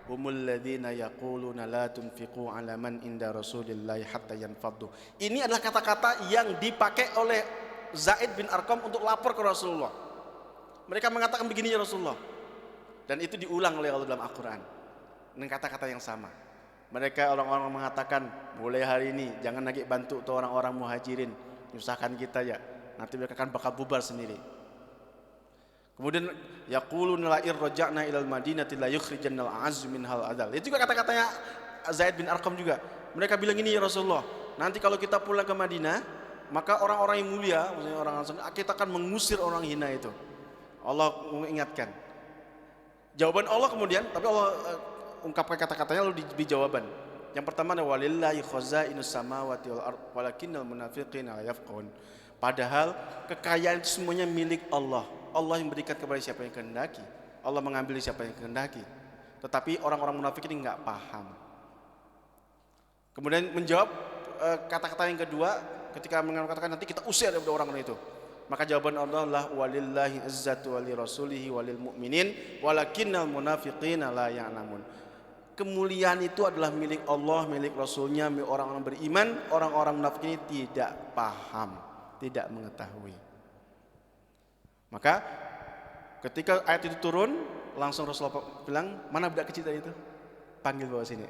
Humul ladzina yaquluna la tunfiqu 'ala man inda Rasulillahi hatta yanfaddu. Ini adalah kata-kata yang dipakai oleh Zaid bin Arqam untuk lapor ke Rasulullah. Mereka mengatakan begini ya Rasulullah. Dan itu diulang oleh Allah dalam Al-Qur'an dengan kata-kata yang sama. Mereka orang-orang mengatakan, mulai hari ini jangan lagi bantu tuh orang-orang muhajirin, nyusahkan kita ya. Nanti mereka akan bakal bubar sendiri. Kemudian yaquluna la irja'na ilal madinati la yukhrijannal a'azzu minhal adal. Itu juga kata-katanya Zaid bin Arqam juga. Mereka bilang ini ya Rasulullah, nanti kalau kita pulang ke Madinah, maka orang-orang yang mulia, maksudnya orang Ansar, kita akan mengusir orang hina itu. Allah mengingatkan. Jawaban Allah kemudian, tapi Allah ungkapkan kata-katanya lalu di jawaban. Yang pertama adalah walillahi khazainus samawati wal ard walakinnal munafiqina la yafqahun. Padahal kekayaan itu semuanya milik Allah. Allah yang berikan kepada siapa yang kehendaki. Allah mengambil siapa yang kehendaki. Tetapi orang-orang munafik ini enggak paham. Kemudian menjawab kata-kata yang kedua ketika mengatakan nanti kita usir dari orang itu. Maka jawaban Allah adalah walillahi izzatu wali rasulihi walil mu'minin walakinnal munafiqina la ya'lamun. Kemuliaan itu adalah milik Allah, milik Rasulnya, milik orang-orang beriman. Orang-orang munafik ini tidak paham, tidak mengetahui. Maka ketika ayat itu turun, langsung Rasulullah bilang, mana budak kecil tadi itu? Panggil bawa sini.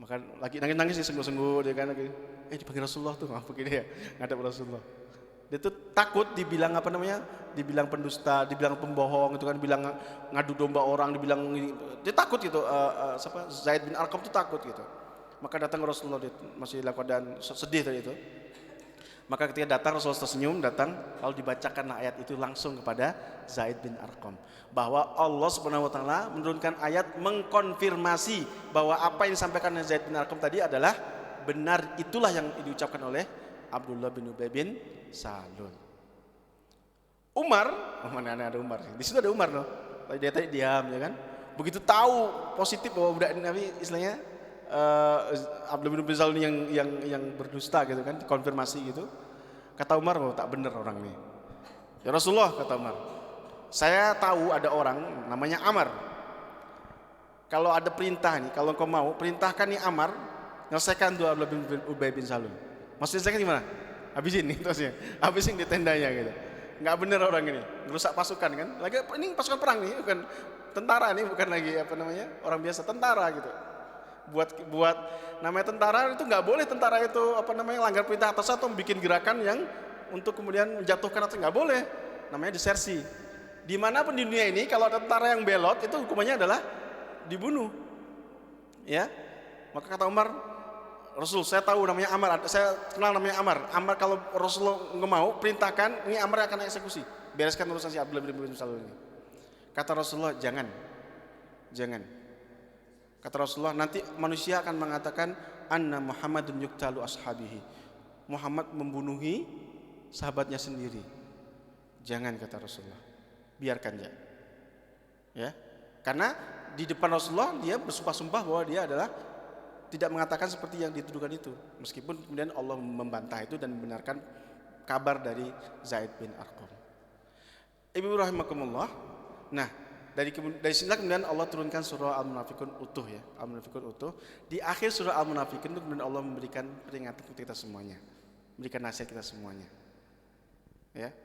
Maka lagi nangis-nangis sungguh-sungguh dia kan lagi. Dipanggil Rasulullah tuh, apa begini ya? Ngadap Rasulullah. Dia tuh takut dibilang apa namanya? Dibilang pendusta, dibilang pembohong, itu kan, bilang ngadu domba orang, dibilang dia takut gitu. Zaid bin Arqam itu takut gitu. Maka datang Rasulullah, dia masih dalam keadaan sedih tadi itu. Maka ketika datang Rasulullah tersenyum, datang lalu dibacakan ayat itu langsung kepada Zaid bin Arqam, bahwa Allah Subhanahu wa taala menurunkan ayat mengkonfirmasi bahwa apa yang disampaikan oleh Zaid bin Arqam tadi adalah benar, itulah yang diucapkan oleh Abdullah bin Ubay bin Salul. Umar, mana ada Umar? Di situ ada Umar loh. Dia tadi diam ya kan. Begitu tahu positif bahwa budak Nabi istilahnya Abdullah bin Ubay bin Salul yang berdusta gitu kan, konfirmasi gitu. Kata Umar, oh tak benar orang ini. Ya Rasulullah, kata Umar, saya tahu ada orang namanya Amar. Kalau ada perintah nih, kalau kau mau perintahkan nih Amar menyelesaikan dua Abdullah bin Ubay bin Salul. Maksudnya saya gimana? Habisin nih terusnya, habisin di tendanya gitu. Nggak benar orang ini, merusak pasukan kan. Lagi ini pasukan perang nih, bukan tentara nih, bukan lagi apa namanya orang biasa, tentara gitu. Buat namanya tentara itu nggak boleh, tentara itu apa namanya langgar perintah atas atau bikin gerakan yang untuk kemudian menjatuhkan atau nggak boleh, namanya desersi. Dimanapun di dunia ini kalau ada tentara yang belot itu hukumannya adalah dibunuh, ya. Maka kata Umar, Rasul, saya tahu namanya Amar, saya kenal namanya Amar. Amar kalau Rasulullah nggak mau perintahkan, ini Amar yang akan eksekusi. Bereskan urusan si Abdullah bin Ubay bin Salul ini. Kata Rasulullah, jangan. Kata Rasulullah, nanti manusia akan mengatakan anna Muhammadun yuqtalu ashabihi. Muhammad membunuhi sahabatnya sendiri. Jangan, kata Rasulullah. Biarkan dia. Ya. Karena di depan Rasulullah dia bersumpah-sumpah bahwa dia adalah tidak mengatakan seperti yang dituduhkan itu. Meskipun kemudian Allah membantah itu dan membenarkan kabar dari Zaid bin Arqam. Ibu rahimakumullah. Nah, dari sinilah kemudian Allah turunkan surah Al-Munafikun utuh ya. Al-Munafikun utuh. Di akhir surah Al-Munafikun itu kemudian Allah memberikan peringatan kepada kita semuanya. Memberikan nasihat kita semuanya. Ya.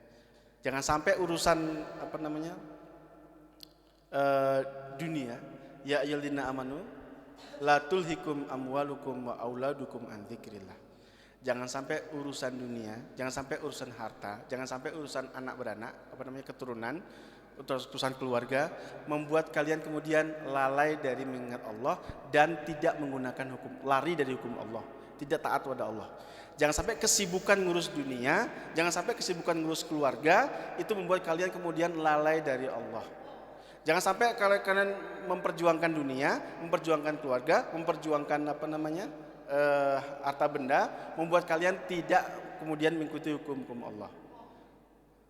Jangan sampai urusan apa namanya? Dunia, ya ayyuhalladzina amanu la tulhikum amwalukum wa auladukum an dzikrillah. Jangan sampai urusan dunia, jangan sampai urusan harta, jangan sampai urusan anak beranak, apa namanya keturunan, urusan keluarga membuat kalian kemudian lalai dari mengingat Allah dan tidak menggunakan hukum, lari dari hukum Allah, tidak taat kepada Allah. Jangan sampai kesibukan ngurus dunia, jangan sampai kesibukan ngurus keluarga itu membuat kalian kemudian lalai dari Allah. Jangan sampai kalian memperjuangkan dunia, memperjuangkan keluarga, memperjuangkan harta benda, membuat kalian tidak kemudian mengikuti hukum-hukum Allah.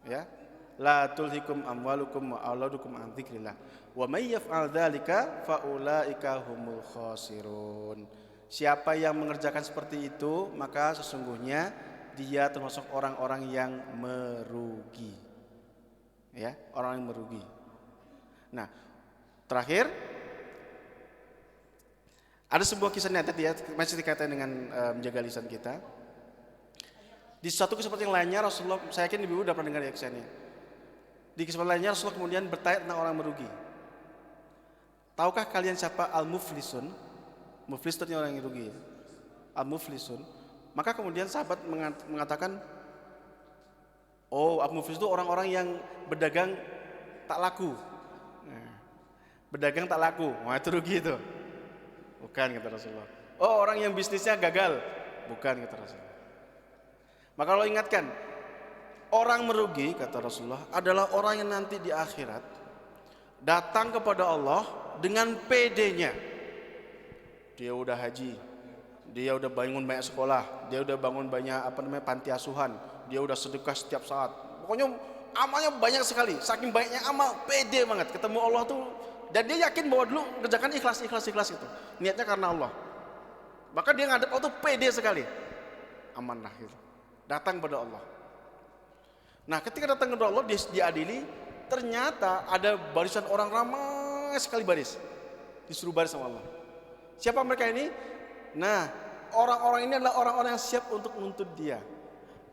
Ya, la tulhikum amwalukum wa auladukum an dzikrillah. Wa may yaf'al dzalika fa ulaika humul khasirun. Siapa yang mengerjakan seperti itu, maka sesungguhnya dia termasuk orang-orang yang merugi. Ya, orang yang merugi. Nah, terakhir ada sebuah kisah nyata ya, masih dikaitan dengan menjaga lisan kita. Di suatu kesempatan yang lainnya Rasulullah, saya yakin ibu udah pernah dengar ya kisahnya. Di kesempatan lainnya Rasulullah kemudian bertanya tentang orang merugi. Tahukah kalian siapa al-muflisun? Muflis itu orang yang rugi. Al-muflisun. Maka kemudian sahabat mengatakan, oh, al-muflis itu orang-orang yang berdagang tak laku. Berdagang tak laku, wah itu rugi itu. Bukan, kata Rasulullah. Oh, orang yang bisnisnya gagal. Bukan, kata Rasulullah. Maka Allah ingatkan, orang merugi, kata Rasulullah, adalah orang yang nanti di akhirat datang kepada Allah dengan PD-nya. Dia udah haji, dia udah bangun banyak sekolah, dia udah bangun banyak panti asuhan, dia udah sedekah setiap saat. Pokoknya amalnya banyak sekali, saking banyaknya amal, pede banget ketemu Allah tuh. Dan dia yakin bahwa dulu kerjakan ikhlas itu. Niatnya karena Allah. Maka dia ngadep Allah tuh pede sekali. Amanah gitu. Datang pada Allah. Nah, ketika datang kepada Allah, dia diadili, ternyata ada barisan orang ramai sekali baris. Disuruh baris sama Allah. Siapa mereka ini? Nah, orang-orang ini adalah orang-orang yang siap untuk menuntut dia.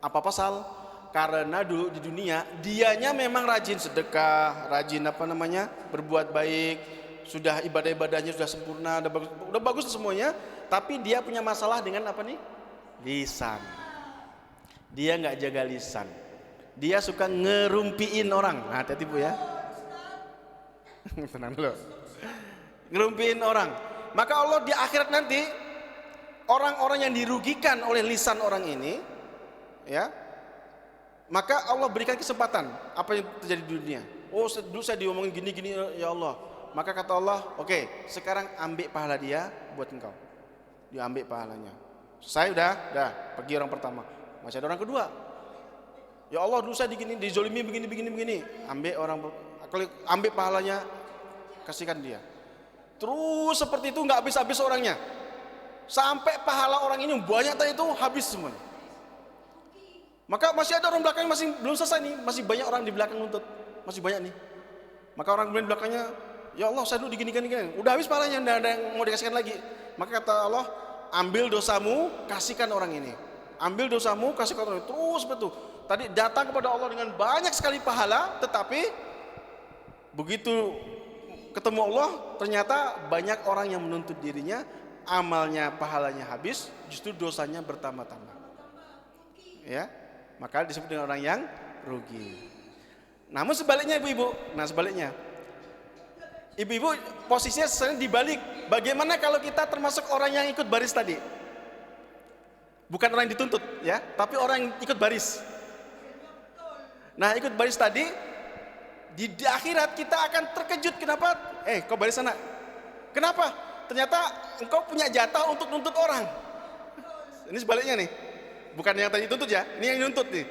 Apa pasal? Karena dulu di dunia dianya memang rajin sedekah, rajin berbuat baik, sudah ibadah-ibadahnya sudah sempurna, udah bagus semuanya, tapi dia punya masalah dengan lisan. Dia nggak jaga lisan. Dia suka ngerumpiin orang. Nah, hati-hati Bu ya. Tenang dulu. Ngerumpiin orang. Maka Allah di akhirat nanti orang-orang yang dirugikan oleh lisan orang ini, ya, maka Allah berikan kesempatan apa yang terjadi di dunia. Oh, dulu saya diomongin gini-gini ya Allah. Maka kata Allah, oke, sekarang ambil pahala dia buat engkau. Dia ambil pahalanya. Saya udah pergi orang pertama. Masih ada orang kedua. Ya Allah, dulu saya dizolimi begini. Ambil pahalanya, kasihkan dia. Terus seperti itu nggak habis-habis orangnya. Sampai pahala orang ini banyak tadi itu habis semuanya. Maka masih ada orang belakang masih belum selesai nih, masih banyak orang di belakang nuntut, masih banyak nih. Maka orang di belakangnya, ya Allah saya dulu digini-gini, udah habis pahalanya, tidak ada yang mau dikasihkan lagi. Maka kata Allah, ambil dosamu, kasihkan orang ini. Ambil dosamu, kasihkan orang ini. Terus betul. Tadi datang kepada Allah dengan banyak sekali pahala, tetapi begitu ketemu Allah, ternyata banyak orang yang menuntut dirinya, amalnya, pahalanya habis, justru dosanya bertambah-tambah. Ya. Maka disebut dengan orang yang rugi. Namun sebaliknya ibu-ibu, ibu-ibu posisinya sering dibalik. Bagaimana kalau kita termasuk orang yang ikut baris tadi? Bukan orang yang dituntut ya, tapi orang yang ikut baris. Nah, ikut baris tadi di akhirat kita akan terkejut. Kenapa? Kau baris sana. Kenapa? Ternyata engkau punya jatah untuk nuntut orang. Ini sebaliknya nih. Bukan yang tadi tuntut ya, ini yang nuntut nih.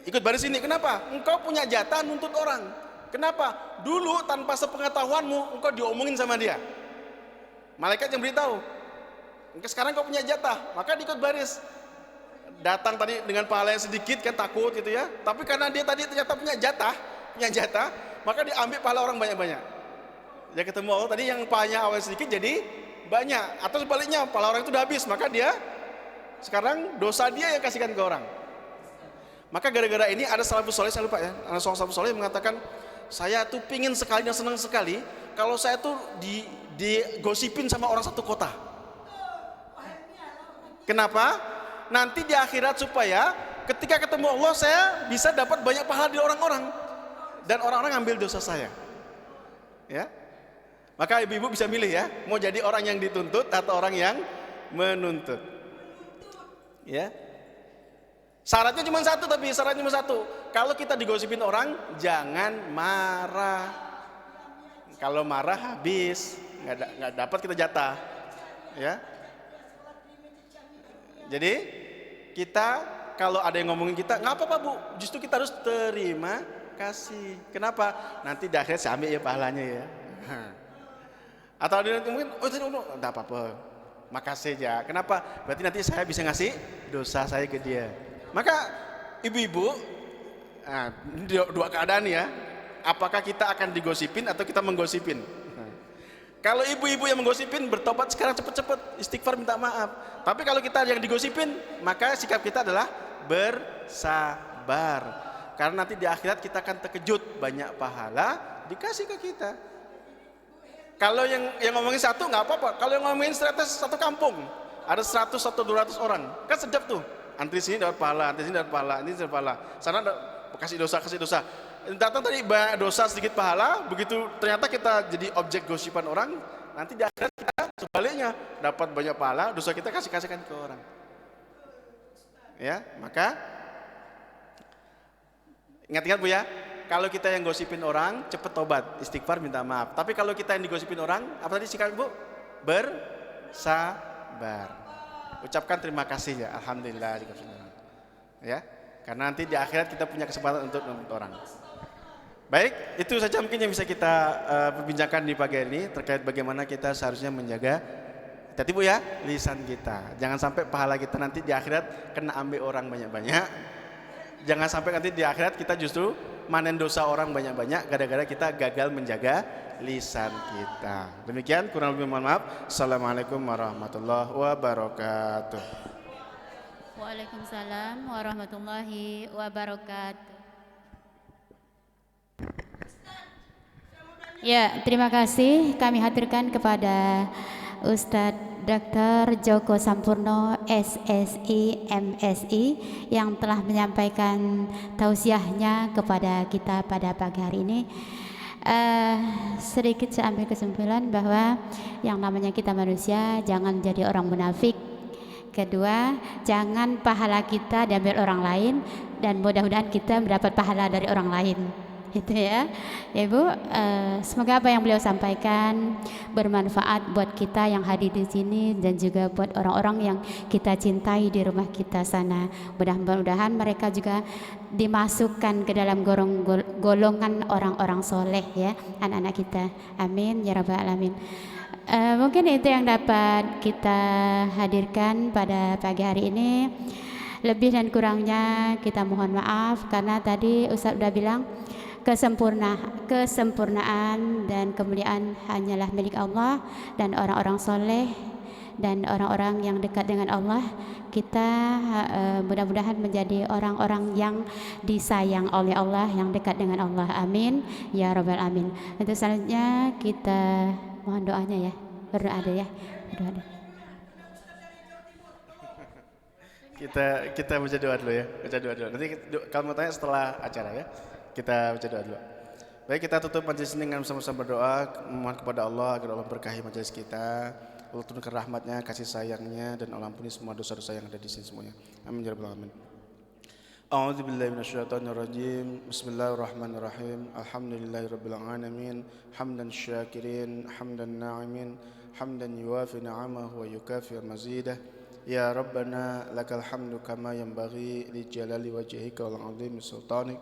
Ikut baris ini, kenapa? Engkau punya jatah nuntut orang. Kenapa? Dulu tanpa sepengetahuanmu, engkau diomongin sama dia. Malaikat yang beritahu. Sekarang engkau punya jatah, maka diikut baris. Datang tadi dengan pahala yang sedikit kan takut gitu ya. Tapi karena dia tadi ternyata punya jatah, maka diambil pahala orang banyak-banyak. Ya ketemu Allah tadi yang pahalanya awal sedikit jadi banyak. Atau sebaliknya, pahala orang itu udah habis, maka dia sekarang dosa dia yang kasihkan ke orang. Maka gara-gara ini ada salafus soleh, saya lupa ya, ada seorang salafus soleh yang mengatakan, saya tuh pingin sekali dan senang sekali kalau saya tuh digosipin sama orang satu kota. Kenapa? Nanti di akhirat supaya ketika ketemu Allah saya bisa dapat banyak pahala di orang-orang dan orang-orang ngambil dosa saya. Ya, maka ibu-ibu bisa milih ya, mau jadi orang yang dituntut atau orang yang menuntut. Ya, syaratnya cuma satu, kalau kita digosipin orang jangan marah. Kalau marah habis, nggak dapat kita jatah, ya. Jadi kita kalau ada yang ngomongin kita, nggak apa-apa bu, justru kita harus terima kasih. Kenapa? Nanti di akhirnya saya ambil ya pahalanya ya. Atau ada yang mungkin, oh tidak apa-apa, makasih ya. Kenapa? Berarti nanti saya bisa ngasih dosa saya ke dia. Maka ibu-ibu, nah, dua keadaan ya. Apakah kita akan digosipin atau kita menggosipin? Kalau ibu-ibu yang menggosipin, bertobat sekarang cepet-cepet, istighfar minta maaf. Tapi kalau kita yang digosipin, maka sikap kita adalah bersabar. Karena nanti di akhirat kita akan terkejut, banyak pahala dikasih ke kita. Kalau yang ngomongin satu nggak apa-apa. Kalau yang ngomongin satu kampung, ada 100 atau 200 orang, kan sedap tuh. Antri sini dapat pahala, antri sini dapat pahala, ini dapat pahala. Sana kasih dosa. Datang tadi banyak dosa sedikit pahala, begitu ternyata kita jadi objek gosipan orang, nanti di akhirat kita sebaliknya dapat banyak pahala, dosa kita kasihkan ke orang. Ya, maka ingat-ingat bu ya, kalau kita yang gosipin orang cepet tobat, istighfar minta maaf. Tapi kalau kita yang digosipin orang, apa tadi sikap bu? Bersabar. Ucapkan terima kasih ya, alhamdulillah dikasih orang. Ya, karena nanti di akhirat kita punya kesempatan untuk menuntut orang. Baik, itu saja mungkin yang bisa kita perbincangkan di pagi hari ini terkait bagaimana kita seharusnya menjaga, hati-hati bu ya, lisan kita. Jangan sampai pahala kita nanti di akhirat kena ambil orang banyak-banyak. Jangan sampai nanti di akhirat kita justru manen dosa orang banyak-banyak gara-gara kita gagal menjaga lisan kita. Demikian, kurang lebih mohon maaf. Assalamualaikum warahmatullahi wabarakatuh. Waalaikumsalam warahmatullahi wabarakatuh. Ya, terima kasih kami haturkan kepada Ustadz Dr. Joko Sampurno SSI MSI yang telah menyampaikan tausiahnya kepada kita pada pagi hari ini. Sedikit saya ambil kesimpulan bahwa yang namanya kita manusia jangan jadi orang munafik. Kedua, jangan pahala kita diambil orang lain, dan mudah-mudahan kita mendapat pahala dari orang lain. Itu ya, Ibu. Semoga apa yang beliau sampaikan bermanfaat buat kita yang hadir di sini dan juga buat orang-orang yang kita cintai di rumah kita sana. Mudah-mudahan mereka juga dimasukkan ke dalam golongan orang-orang soleh ya, anak-anak kita. Amin ya rabbal alamin. Mungkin itu yang dapat kita hadirkan pada pagi hari ini. Lebih dan kurangnya kita mohon maaf, karena tadi Ustaz udah bilang kesempurnaan dan kemuliaan hanyalah milik Allah dan orang-orang soleh dan orang-orang yang dekat dengan Allah. Kita mudah-mudahan menjadi orang-orang yang disayang oleh Allah, yang dekat dengan Allah. Amin ya rabbal alamin. Untuk selanjutnya kita mohon doanya ya, berdoa ya, berdoa. Kita baca doa dulu ya, baca doa dulu. Nanti kalau mau tanya setelah acara ya. Kita baca doa dulu. Baik, kita tutup majelis ini dengan sama-sama berdoa, memohon kepada Allah agar Allah berkahi majelis kita, Allah turunkan rahmatnya, kasih sayangnya, dan Allah ampuni semua dosa-dosa yang ada di sini semuanya. Amin ya rabbal alamin. A'udzubillahi minasyaitonirrajim. Bismillahirrahmanirrahim. Alhamdulillahirabbil alamin. Hamdan syakirin, hamdan na'imin, hamdan yuwafi ni'amahu wa yukafi mazidah. Ya Rabbana lakal hamdu kama yanbaghi li jalali wajhika wal 'azimi sultanik.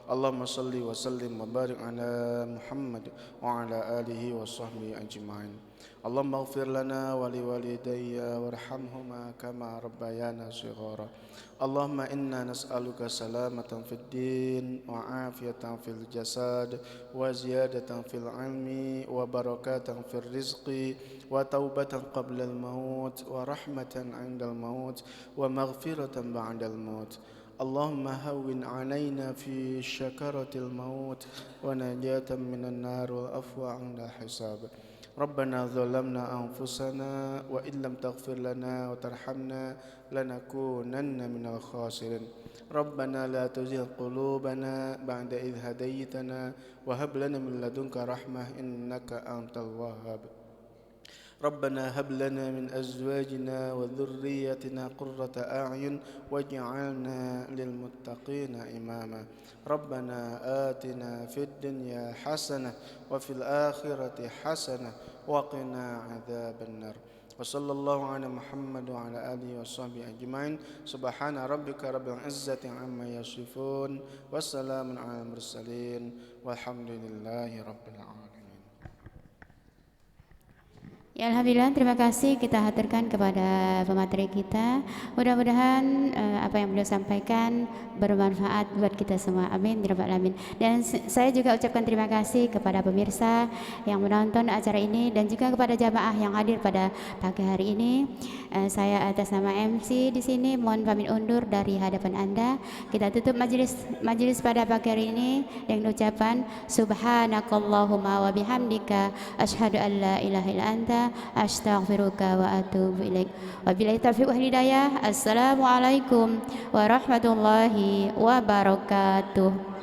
Allahumma salli wa sallim wa barik ala Muhammad wa ala alihi wa sahbihi ajma'in. Allahumma ighfir lana wa liwalidayya warhamhuma kama rabbayana shighara. Allahumma inna nas'aluka salamatan fid din wa afiyatan fil jasad wa ziyadatan fil ilmi wa barakatan fil rizqi wa taubatan qabla al maut wa rahmatan 'inda al maut wa maghfiratan ba'da al maut. اللهم هون علينا في شكرة الموت ونجاة من النار والعفو عند الحساب. ربنا ظلمنا أنفسنا وإن لم تغفر لنا وترحمنا لنكونن من الخاسرين. ربنا لا تزغ قلوبنا بعد إذ هديتنا وهب لنا من لدنك رحمة إنك أنت الوهاب. ربنا هب لنا من أزواجنا وذريتنا قرة أعين واجعلنا للمتقين إماما ربنا آتنا في الدنيا حسنة وفي الآخرة حسنة وقنا عذاب النار وصلى الله على محمد وعلى آله وصحبه أجمعين سبحان ربك رب العزة عما يصفون والسلام على المرسلين والحمد لله رب العالمين. Ya, alhamdulillah, terima kasih kita haturkan kepada pemateri kita. Mudah-mudahan apa yang beliau sampaikan bermanfaat buat kita semua. Amin ya rabbal alamin. Dan saya juga ucapkan terima kasih kepada pemirsa yang menonton acara ini dan juga kepada jamaah yang hadir pada pagi hari ini. Saya atas nama MC di sini mohon pamit undur dari hadapan Anda. Kita tutup majelis pada pagi hari ini dengan ucapan subhanakallahumma wa bihamdika asyhadu an la ilaha illa anta astaghfiruka wa atubu ilaik. Wabillahi taufiq wal hidayah. Assalamualaikum warahmatullahi wabarakatuh.